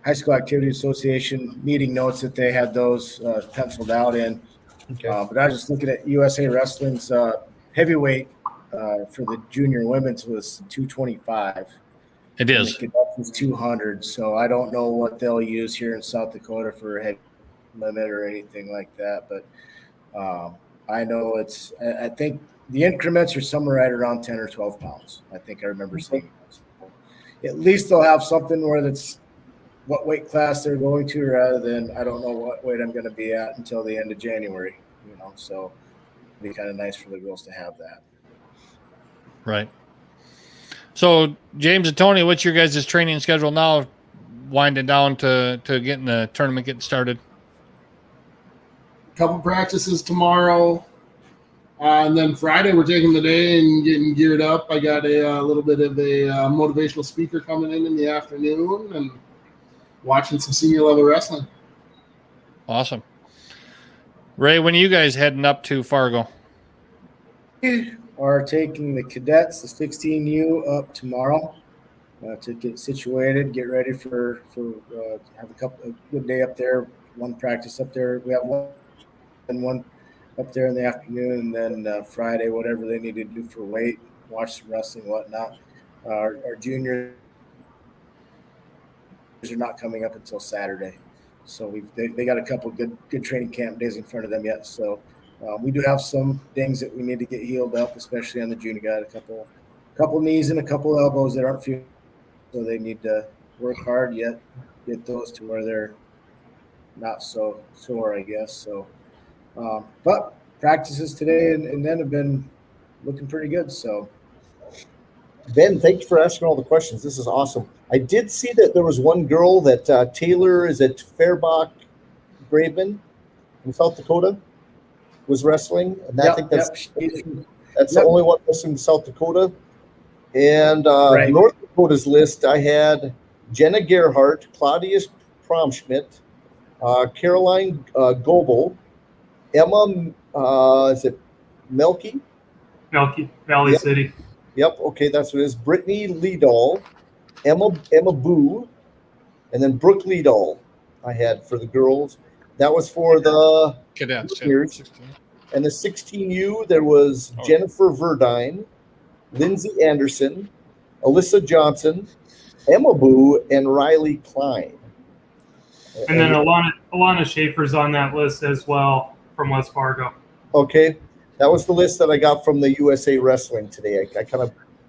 High School Activity Association meeting notes that they had those penciled out in. Okay. But I was just looking at USA Wrestling's heavyweight for the junior women's was 225. It is. The cadet was 200. So I don't know what they'll use here in South Dakota for a head limit or anything like that. But I know I think the increments are somewhere right around 10 or 12 pounds. I think I remember seeing those. At least they'll have something where that's what weight class they're going to rather than I don't know what weight I'm going to be at until the end of January. So it'd be kind of nice for the girls to have that. Right. So James and Tony, what's your guys' training schedule now, winding down to getting the tournament getting started? Couple practices tomorrow. And then Friday, we're taking the day and getting geared up. I got a little bit of a motivational speaker coming in the afternoon and watching some senior level wrestling. Awesome. Ray, when are you guys heading up to Fargo? Are taking the cadets, the 16U, up tomorrow to get situated, get ready for have a good day up there. One practice up there. We have one up there in the afternoon, and then Friday, whatever they need to do for weight, watch some wrestling, whatnot. Our juniors are not coming up until Saturday, so they got a couple good training camp days in front of them yet. So we do have some things that we need to get healed up, especially on the junior. Got a couple knees and a couple elbows that aren't feeling, so they need to work hard yet get those to where they're not so sore, I guess. So. But practices today and then have been looking pretty good. So, Ben, thank you for asking all the questions. This is awesome. I did see that there was one girl that Taylor is at Fairbach Graven in South Dakota was wrestling, and I think that's the only one wrestling in South Dakota. And Right. North Dakota's list, I had Jenna Gerhardt, Claudius Promschmidt, Caroline Goebel, Emma, is it Melky? Melky Valley Yep. City. Yep. Okay, that's what it is. Brittany Liedall, Emma Boo, and then Brooke Liedall. I had for the girls. That was for the Cadets. juniors. And the 16U, there was Jennifer Verdine, Lindsay Anderson, Alyssa Johnson, Emma Boo, and Riley Klein. And then Alana Schaefer's on that list as well from West Fargo. Okay, that was the list that I got from the USA Wrestling today.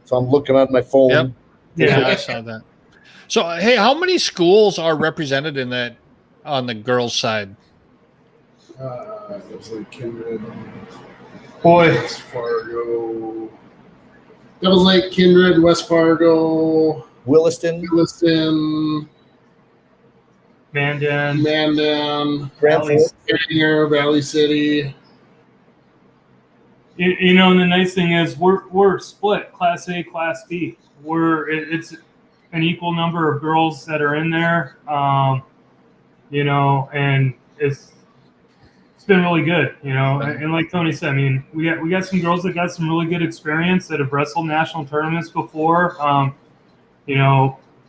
So I'm looking at my phone. Yep. Yeah, Yeah. I saw that. So, hey, how many schools are represented in that on the girls' side? It was like Kindred, Boy, West Fargo. That was like Kindred, West Fargo, Williston, Mandan, Grand Forks. Valley City. And the nice thing is we're split, Class A, Class B. It's an equal number of girls that are in there, and it's been really good, And like Tony said, I mean, we got some girls that got some really good experience that have wrestled national tournaments before.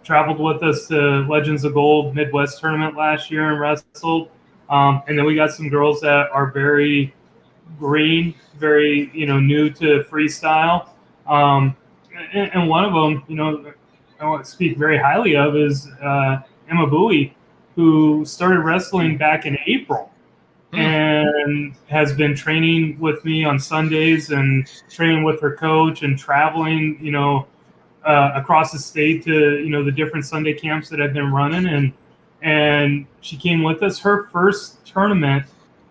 Traveled with us to Legends of Gold Midwest tournament last year and wrestled. And then we got some girls that are very green, very, new to freestyle. And one of them, I want to speak very highly of is Emma Bowie, who started wrestling back in April and has been training with me on Sundays and training with her coach and traveling, across the state to, the different Sunday camps that I've been running. And she came with us. Her first tournament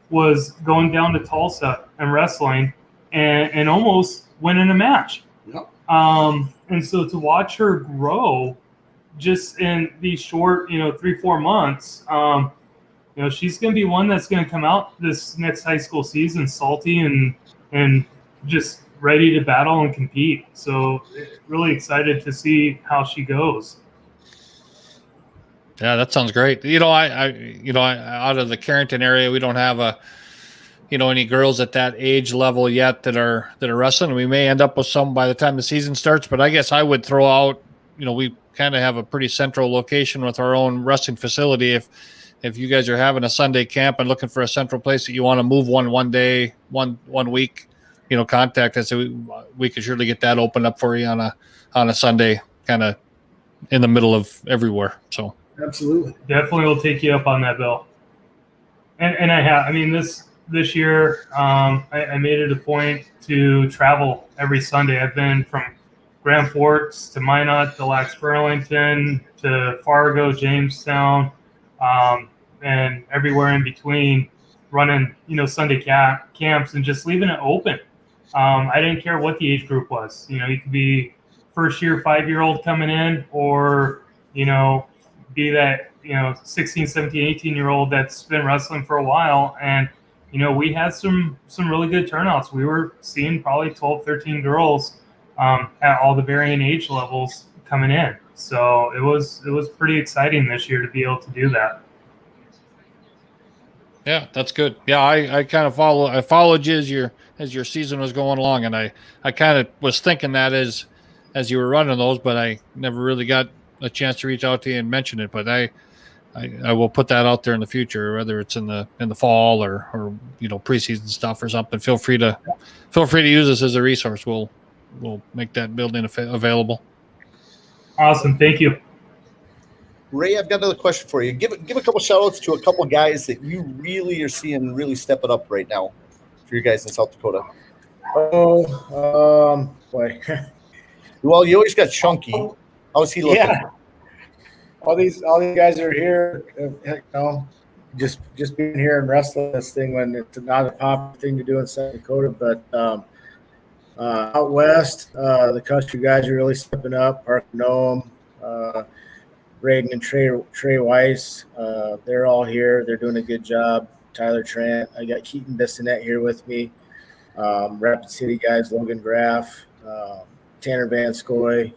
was going down to Tulsa and wrestling and almost winning a match. Yep. And so to watch her grow just in these short, 3-4 months, she's going to be one that's going to come out this next high school season salty and just ready to battle and compete. So really excited to see how she goes. Yeah, that sounds great. I out of the Carrington area, we don't have any girls at that age level yet that are wrestling. We may end up with some by the time the season starts, but I guess I would throw out, we kind of have a pretty central location with our own wrestling facility. If you guys are having a Sunday camp and looking for a central place that you want to move one day, one week, contact us. We could surely get that opened up for you on a Sunday, kind of in the middle of everywhere. So Absolutely. Definitely will take you up on that, Bill. And I have, this year, I made it a point to travel every Sunday. I've been from Grand Forks to Minot to Lax Burlington to Fargo, Jamestown, and everywhere in between. running, Sunday camps and just leaving it open. I didn't care what the age group was. You could be first year 5-year-old coming in, or, be that, 16, 17, 18-year-old that's been wrestling for a while. And, we had some really good turnouts. We were seeing probably 12, 13 girls at all the varying age levels coming in. So it was pretty exciting this year to be able to do that. Yeah, that's good. Yeah, I kind of followed you as your season was going along, and I kind of was thinking that as you were running those, but I never really got a chance to reach out to you and mention it. But I will put that out there in the future, whether it's in the fall or preseason stuff or something. Feel free to use this as a resource. We'll make that building available. Awesome, thank you. Ray, I've got another question for you. Give a couple shout outs to a couple guys that you really are seeing really step it up right now for you guys in South Dakota. Boy. Well, you always got Chunky. How's he looking? Yeah. All these guys are here, just being here and wrestling this thing when it's not a popular thing to do in South Dakota. But out west, the country guys are really stepping up. Park Noam, Braden and Trey Weiss, they're all here. They're doing a good job. Tyler Trent. I got Keaton Bissonette here with me. Rapid City guys, Logan Graff, Tanner Van Scoy,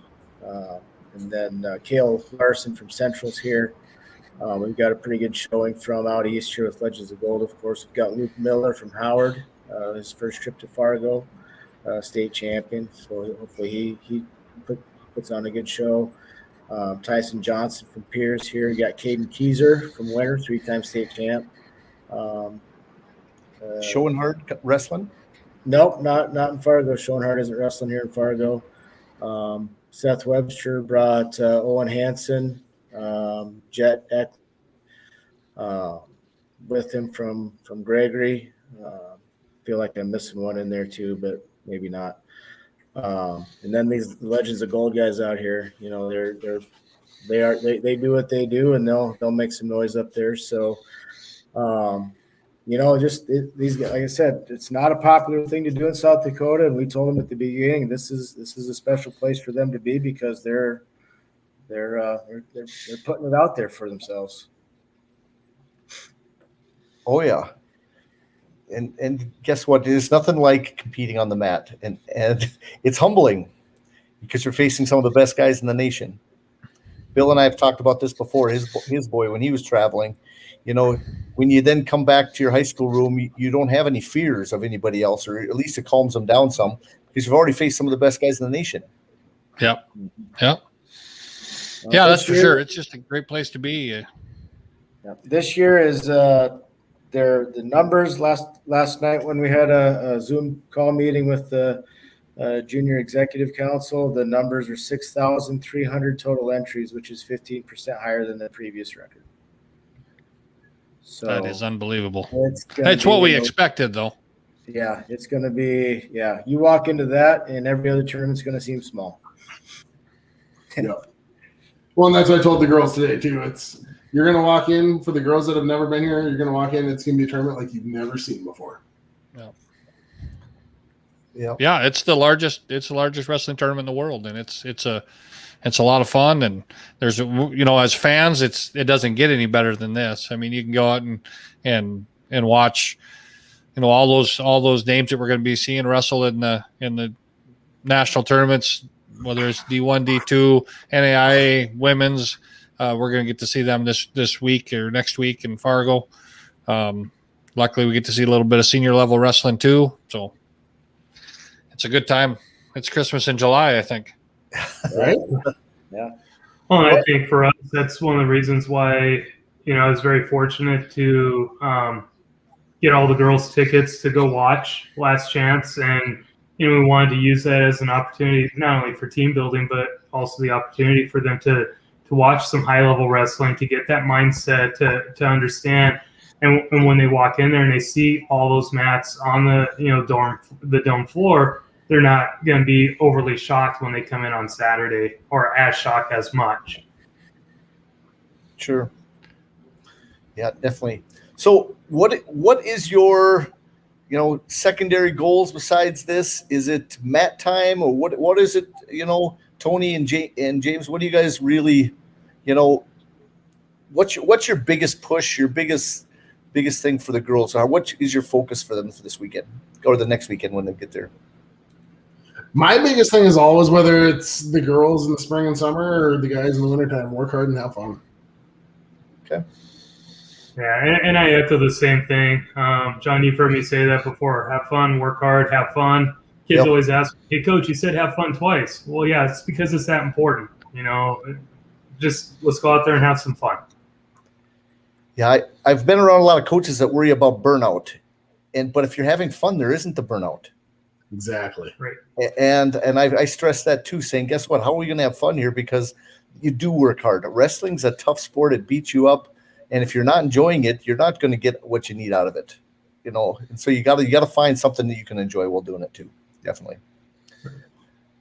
and then Cale Larson from Central's here. We've got a pretty good showing from out east here with Legends of Gold. Of course, we've got Luke Miller from Howard, his first trip to Fargo, state champion. So hopefully he puts on a good show. Tyson Johnson from Pierce here. You got Caden Keyser from Winter, 3-time state champ. Schoenhardt wrestling? Nope, not in Fargo. Schoenhardt isn't wrestling here in Fargo. Seth Webster brought Owen Hansen, Jet Eck, with him from Gregory. Feel like I'm missing one in there too, but maybe not. And then these Legends of Gold guys out here, they do what they do, and they'll make some noise up there. So, these guys, like I said, it's not a popular thing to do in South Dakota, and we told them at the beginning this is a special place for them to be because they're putting it out there for themselves. Oh yeah. And guess what? There's nothing like competing on the mat, and it's humbling because you're facing some of the best guys in the nation. Bill and I have talked about this before. His boy, when he was traveling, when you then come back to your high school room, you don't have any fears of anybody else, or at least it calms them down some because you've already faced some of the best guys in the nation. Yep. Yeah, that's for sure. It's just a great place to be. This year is the numbers last night when we had a Zoom call meeting with the Junior Executive Council. The numbers are 6,300 total entries, which is 15% higher than the previous record. So that is unbelievable. It's what we expected, though. Yeah, it's going to be. Yeah, you walk into that, and every other tournament's going to seem small. Yeah. Well, and that's what I told the girls today too. You're going to walk in, for the girls that have never been here, you're going to walk in, it's going to be a tournament like you've never seen before. Yeah, it's the largest wrestling tournament in the world, and it's a lot of fun. And there's as fans, it doesn't get any better than this. I mean, you can go out and watch all those names that we're going to be seeing wrestle in the national tournaments, whether it's D1, D2, NAIA, women's. We're going to get to see them this week or next week in Fargo. Luckily, we get to see a little bit of senior level wrestling too. So it's a good time. It's Christmas in July, I think. Right? Yeah. Well, I think for us, that's one of the reasons why, I was very fortunate to get all the girls tickets to go watch Last Chance. And, we wanted to use that as an opportunity, not only for team building, but also the opportunity for them to watch some high level wrestling, to get that mindset, to understand. And when they walk in there and they see all those mats on the dome floor, they're not going to be overly shocked when they come in on Saturday, or as shocked as much. Sure. Yeah, definitely. So what is your, secondary goals besides this? Is it mat time, or what is it? Tony and James, what do you guys really, what's your biggest push, your biggest thing for the girls? Or what is your focus for them for this weekend or the next weekend when they get there? My biggest thing is always, whether it's the girls in the spring and summer or the guys in the wintertime, work hard and have fun. Okay. Yeah, and I echo the same thing. John, you've heard me say that before. Have fun, work hard, have fun. Kids always ask, hey, Coach, you said have fun twice. Well, yeah, it's because it's that important. Just let's go out there and have some fun. Yeah, I've been around a lot of coaches that worry about burnout. But if you're having fun, there isn't the burnout. Exactly. Right. And I stress that too, saying, guess what? How are we going to have fun here? Because you do work hard. Wrestling's a tough sport. It beats you up. And if you're not enjoying it, you're not going to get what you need out of it, And so you got to find something that you can enjoy while doing it too. Definitely.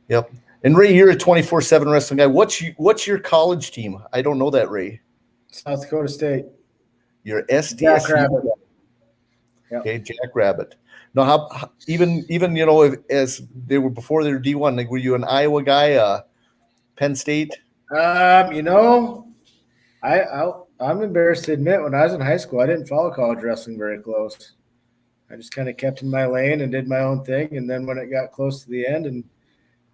Yep. And Ray, you're a 24/7 wrestling guy. What's your college team? I don't know that, Ray. South Dakota State. You're SDSU. Jackrabbit. Yep. Okay, Jackrabbit. Now, how even as they were before they were D1, like, were you an Iowa guy, Penn State? I'm embarrassed to admit, when I was in high school, I didn't follow college wrestling very close. I just kind of kept in my lane and did my own thing. And then when it got close to the end, and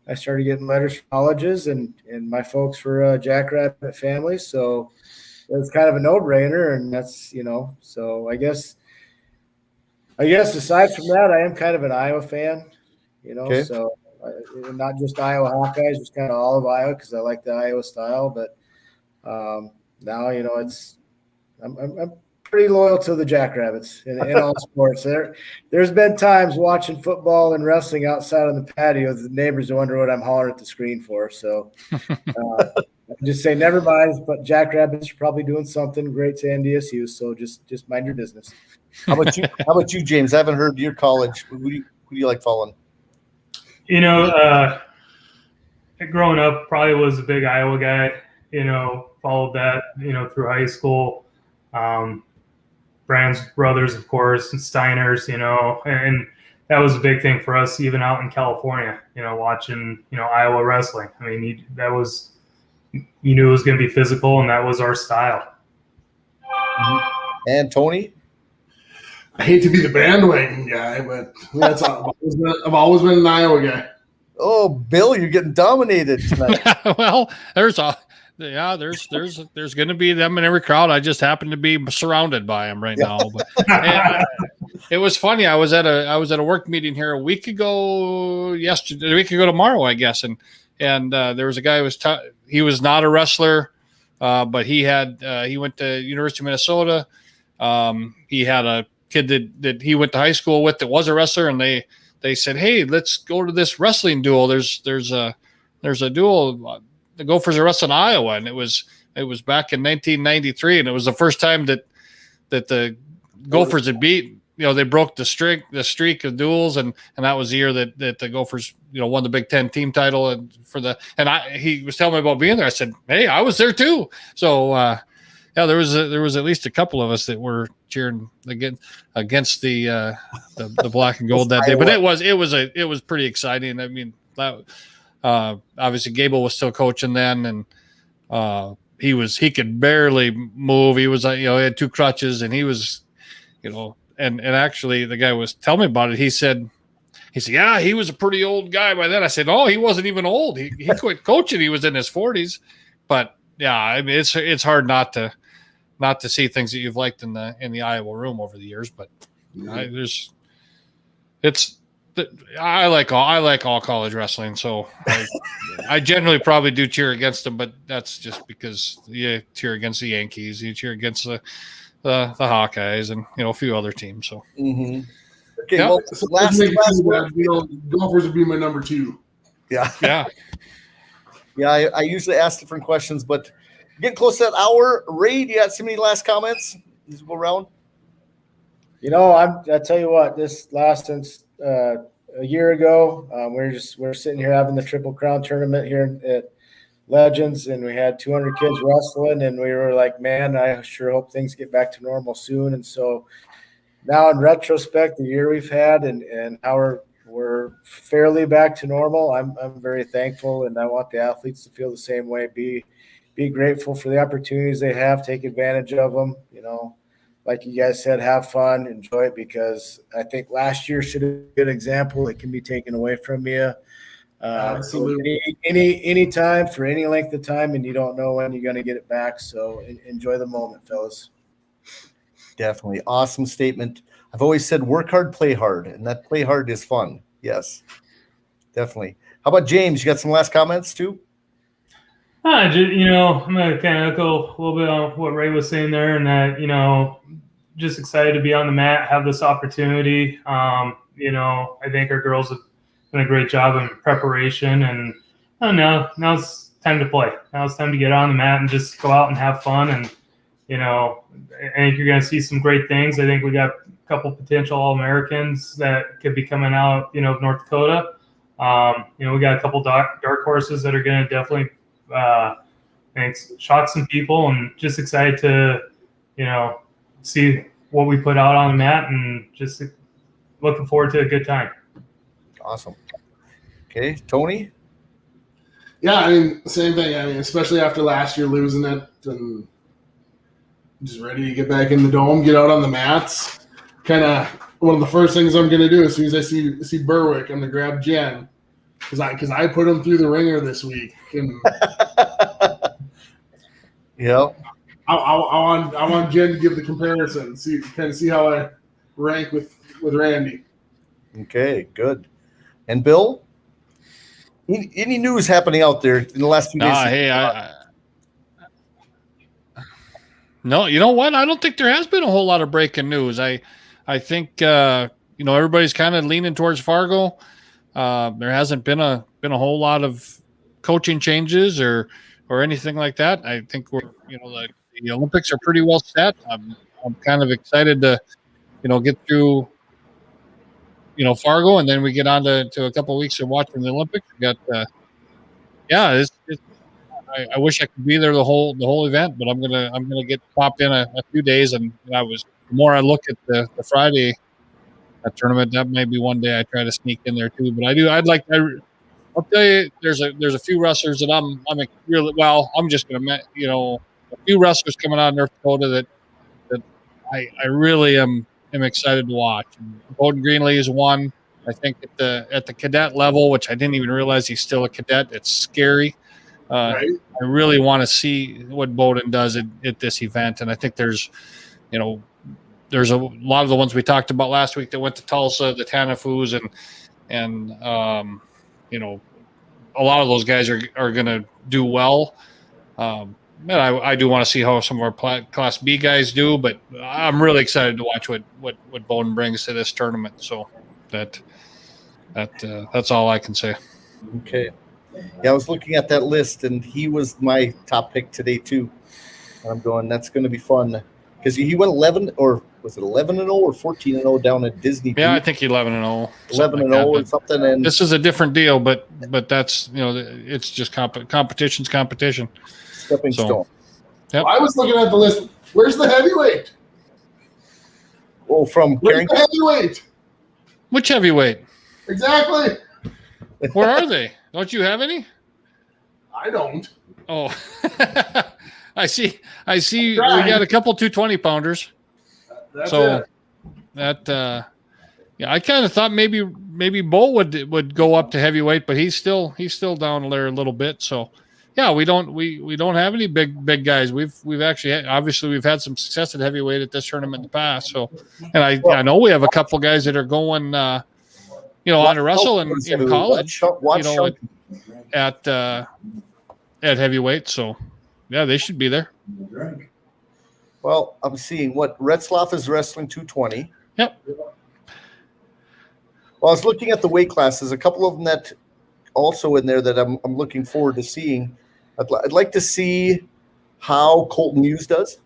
I started getting letters from colleges, and my folks were Jackrabbit family, so it was kind of a no-brainer. And that's so I guess aside from that, I am kind of an Iowa fan. Okay. So not just Iowa Hawkeyes, just kind of all of Iowa, because I like the Iowa style. But now I'm pretty loyal to the Jackrabbits in all sports. There's been times watching football and wrestling outside on the patio, the neighbors wonder what I'm hollering at the screen for. So I just say never mind. But Jackrabbits are probably doing something great to NDSU. So just mind your business. How about you, James? I haven't heard your college. Who do you like following? Growing up, probably was a big Iowa guy. Followed that, through high school. Brand's brothers, of course, and Steiners, and that was a big thing for us, even out in California, watching, Iowa wrestling. I mean, you knew it was going to be physical, and that was our style. Mm-hmm. And Tony? I hate to be the bandwagon guy, but I've always been an Iowa guy. Oh, Bill, you're getting dominated tonight. Well, there's going to be them in every crowd. I just happen to be surrounded by them right now. But it was funny. I was at a work meeting here a week ago tomorrow, I guess, and there was a guy he was not a wrestler, but he went to University of Minnesota. He had a kid that he went to high school with that was a wrestler, and they said, hey, let's go to this wrestling duel. There's a duel. The Gophers are wrestling Iowa, and it was back in 1993, and it was the first time that the Gophers had beat. They broke the streak of duels, and that was the year that the Gophers won the Big Ten team title. And he was telling me about being there. I said, hey, I was there too. So there was at least a couple of us that were cheering against the black and gold that day. But it was pretty exciting. I mean, that. Obviously Gable was still coaching then, and he could barely move. He was he had two crutches, and he was, and actually the guy was telling me about it. He said, yeah, he was a pretty old guy by then. I said, oh, he wasn't even old. He quit coaching. He was in his 40s. But yeah, I mean, it's hard not to see things that you've liked in the Iowa room over the years. But I like all college wrestling, so I generally probably do cheer against them, but that's just because you cheer against the Yankees, you cheer against the Hawkeyes, and a few other teams. So, mm-hmm. Okay, yeah. well, last Gophers would be my number 2. Yeah. I usually ask different questions, but getting close to that hour. Ray, do you have so many last comments? Let's go around. I tell you what, this last since a year ago, we're sitting here having the Triple Crown tournament here at legends, and we had 200 kids wrestling, and we were like, man, I sure hope things get back to normal soon. And so now in retrospect, the year we've had and how we're fairly back to normal, I'm very thankful, and I want the athletes to feel the same way. Be grateful for the opportunities they have, take advantage of them. Like you guys said, have fun, enjoy it, because I think last year should have been a good example. It can be taken away from you. Absolutely. Any time for any length of time, and you don't know when you're going to get it back. So enjoy the moment, fellas. Definitely. Awesome statement. I've always said work hard, play hard, and that play hard is fun. Yes, definitely. How about James? You got some last comments too? I'm going to kind of echo a little bit on what Ray was saying there, and that, just excited to be on the mat, have this opportunity. I think our girls have done a great job in preparation, and now it's time to play. Now it's time to get on the mat and just go out and have fun. And, I think you're going to see some great things. I think we got a couple potential All-Americans that could be coming out, of North Dakota. We got a couple dark horses that are going to definitely shock some people, and just excited to, see what we put out on the mat, and just looking forward to a good time. Awesome. Okay, Tony? Yeah, I mean, same thing. I mean, especially after last year losing it, and just ready to get back in the dome, get out on the mats. Kind of one of the first things I'm going to do as soon as I see Berwick, I'm going to grab Jen, because I put him through the ringer this week. And yeah. I want Jen to give the comparison, see how I rank with Randy. Okay, good. And Bill, any news happening out there in the last few days? Hey, no, you know what? I don't think there has been a whole lot of breaking news. I think everybody's kind of leaning towards Fargo. There hasn't been a whole lot of coaching changes or anything like that. I think we're the Olympics are pretty well set. I'm kind of excited to get through Fargo, and then we get on to a couple of weeks of watching the Olympics. We got I wish I could be there the whole event, but I'm gonna get popped in a few days, and the more I look at the Friday tournament, that may be one day I try to sneak in there too. But I'll tell you, there's a few wrestlers that I'm really well. I'm just gonna a few wrestlers coming out of North Dakota that I really am excited to watch. And Bowden Greenlee is one. I think at the cadet level, which I didn't even realize he's still a cadet. It's scary. Right. I really want to see what Bowden does at this event, and I think there's a lot of the ones we talked about last week that went to Tulsa, the Tanafus, and a lot of those guys are going to do well. And I do want to see how some of our Class B guys do, but I'm really excited to watch what Bowden brings to this tournament. So that's all I can say. Okay. Yeah, I was looking at that list, and he was my top pick today too. And I'm going, that's going to be fun, because he went 11, or was it 11-0 or 14-0 down at Disney? Yeah, I think 11-0. 11-0 or something. And this is a different deal, but that's it's just competition's competition. Stepping stone. Yep. Well, I was looking at the list. Where's the heavyweight? Oh, from Where's Carrington? the heavyweight? Which heavyweight? Exactly. Where are they? Don't you have any? I don't. Oh, I see. We got a couple 220 pounders. That's so it. that I kind of thought maybe Bo would go up to heavyweight, but he's still down there a little bit. So yeah, we don't have any big guys. We've actually obviously we've had some success at heavyweight at this tournament in the past. So, and I know we have a couple guys that are going on to wrestle in college, at heavyweight. So yeah, they should be there. Well, I'm seeing what Retzloff is wrestling 220. Yep. Well, I was looking at the weight classes, a couple of them that also in there that I'm looking forward to seeing. I'd like to see how Colton Hughes does.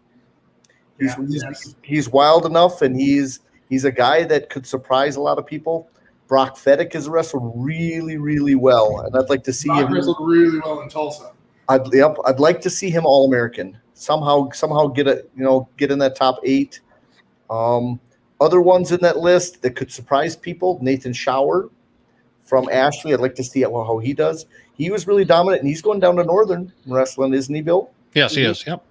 He's wild enough, and he's a guy that could surprise a lot of people. Brock Fedek has wrestled really, really well, and I'd like to see him. Wrestled really well in Tulsa. I'd like to see him All-American. Somehow get in that top 8. Other ones in that list that could surprise people, Nathan Schauer from Ashley. I'd like to see how he does. He was really dominant, and he's going down to Northern Wrestling, isn't he, Bill? Yes, he is. Yep.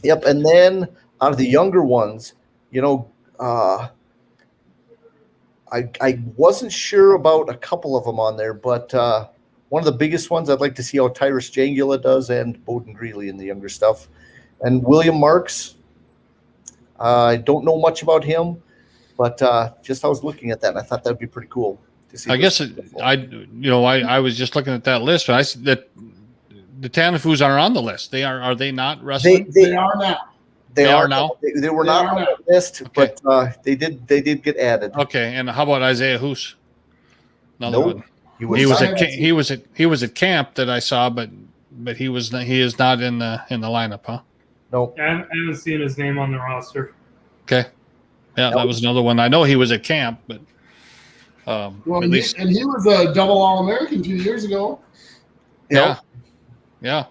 Yep. And then out of the younger ones, I wasn't sure about a couple of them on there, but one of the biggest ones, I'd like to see how Tyrus Jangula does, and Bowden Greeley in the younger stuff. And William Marks, I don't know much about him, but just I was looking at that, and I thought that'd be pretty cool to see. I guess I was just looking at that list, and I see that the Tanafus are on the list. Are they not wrestling? They are now. They are are now. They were not on the list, Okay. but they did get added. Okay, and how about Isaiah Hoos? Another one. He was at camp that I saw, but he is not in the lineup, huh? No. I haven't seen his name on the roster. Okay. Yeah, that was another one. I know he was at camp, but Well, at least he was a double All-American 2 years ago. yeah. I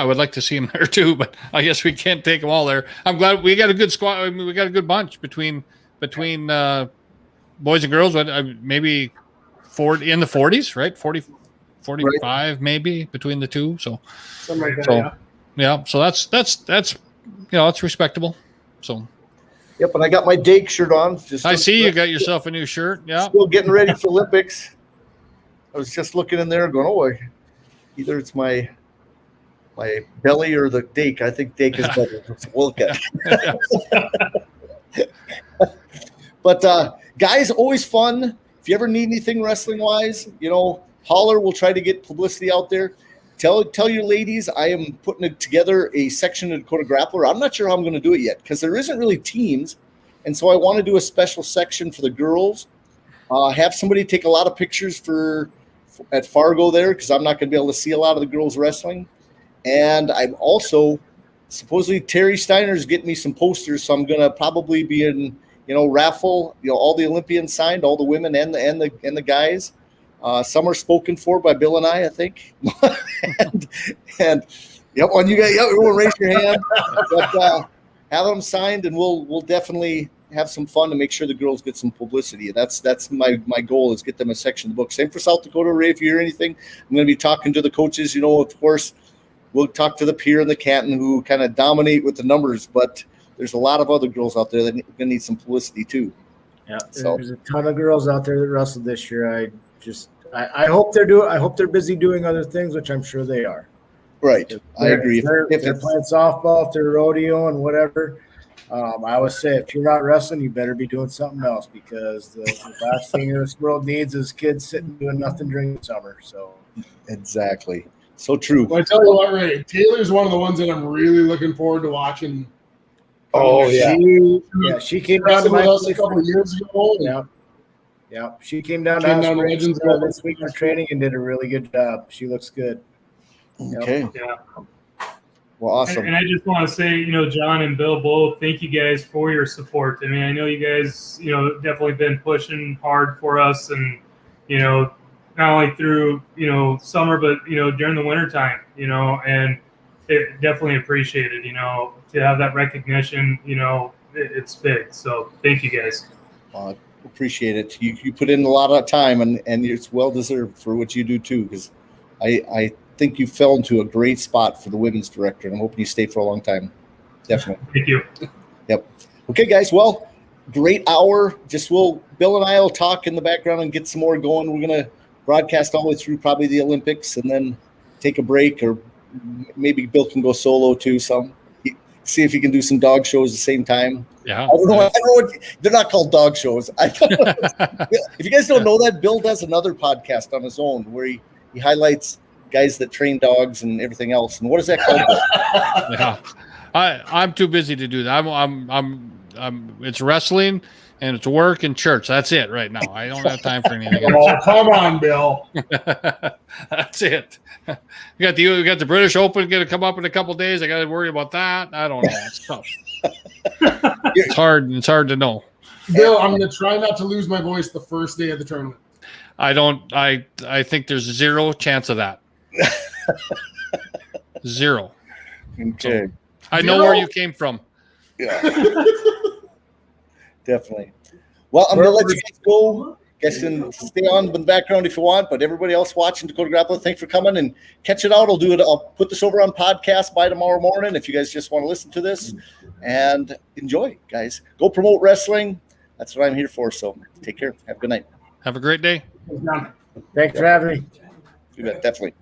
would like to see him there too, but I guess we can't take them all there. I'm glad we got a good squad. I mean, we got a good bunch between boys and girls. Maybe 40 in the 40s, right? 40, 45 right. Maybe between the two. So something like that. Yeah. So that's it's respectable. So. Yep, and I got my Dake shirt on. I see you got yourself a new shirt. Yeah. Still getting ready for Olympics. I was just looking in there going, either it's my belly or the Dake. I think Dake is better. We'll look at it. But guys, always fun. If you ever need anything wrestling-wise, holler. We'll try to get publicity out there. Tell your ladies I am putting together a section of Dakota Grappler. I'm not sure how I'm going to do it yet because there isn't really teams, and so I want to do a special section for the girls. Have somebody take a lot of pictures at Fargo there because I'm not going to be able to see a lot of the girls wrestling. And I'm also supposedly Terry Steiner's getting me some posters, so I'm going to probably be in raffle. All the Olympians signed, all the women and the guys. Some are spoken for by Bill and I think. and when you guys, everyone raise your hand. But have them signed, and we'll definitely have some fun to make sure the girls get some publicity. That's my goal, is get them a section of the book. Same for South Dakota. Ray, if you hear anything, I'm going to be talking to the coaches. Of course, we'll talk to the Pier and the Canton who kind of dominate with the numbers, but there's a lot of other girls out there that are going to need some publicity too. Yeah, so there's a ton of girls out there that wrestled this year. I hope they're busy doing other things, which I'm sure they are. Right. I agree. If they're playing softball, if they're rodeo and whatever, I always say if you're not wrestling, you better be doing something else, because the last thing this world needs is kids sitting doing nothing during the summer. So exactly. So true. Well, I tell you what, Ray, Taylor's one of the ones that I'm really looking forward to watching. Oh, yeah. She came down to with us a couple of years ago. Yeah. She came down to Legends this week for training and did a really good job. She looks good. Okay. Yeah. Well, awesome. And I just want to say, John and Bill both, thank you guys for your support. I mean, I know you guys, definitely been pushing hard for us, and, not only through, summer, but, during the wintertime, and it definitely appreciated, to have that recognition, it's big. So thank you guys. Appreciate it. You put in a lot of time, and it's well deserved for what you do too, because I think you fell into a great spot for the women's director, and I'm hoping you stay for a long time. Definitely. Thank you. Yep. Okay, guys. Well, great hour. Bill and I will talk in the background and get some more going. We're going to broadcast all the way through probably the Olympics, and then take a break, or maybe Bill can go solo too. See if he can do some dog shows at the same time. Yeah. I don't know they're not called dog shows. If you guys don't know that, Bill does another podcast on his own where he highlights guys that train dogs and everything else. And what is that called? Yeah. I'm too busy to do that. I'm it's wrestling and it's work and church. That's it right now. I don't have time for anything else. Oh, come on, Bill. That's it. We got the British Open going to come up in a couple of days. I got to worry about that. I don't know. It's tough. It's hard. It's hard to know. Bill, I'm going to try not to lose my voice the first day of the tournament. I think there's zero chance of that. Zero. Okay. I know where you came from. Yeah. Definitely. Well, I'm going to let you guys go. Guys can stay on in the background if you want, but everybody else watching Dakota Grappler, thanks for coming and catch it out. I'll put this over on podcast by tomorrow morning if you guys just want to listen to this, and enjoy, guys. Go promote wrestling. That's what I'm here for. So take care. Have a good night. Have a great day. Thanks for having me. You bet, definitely.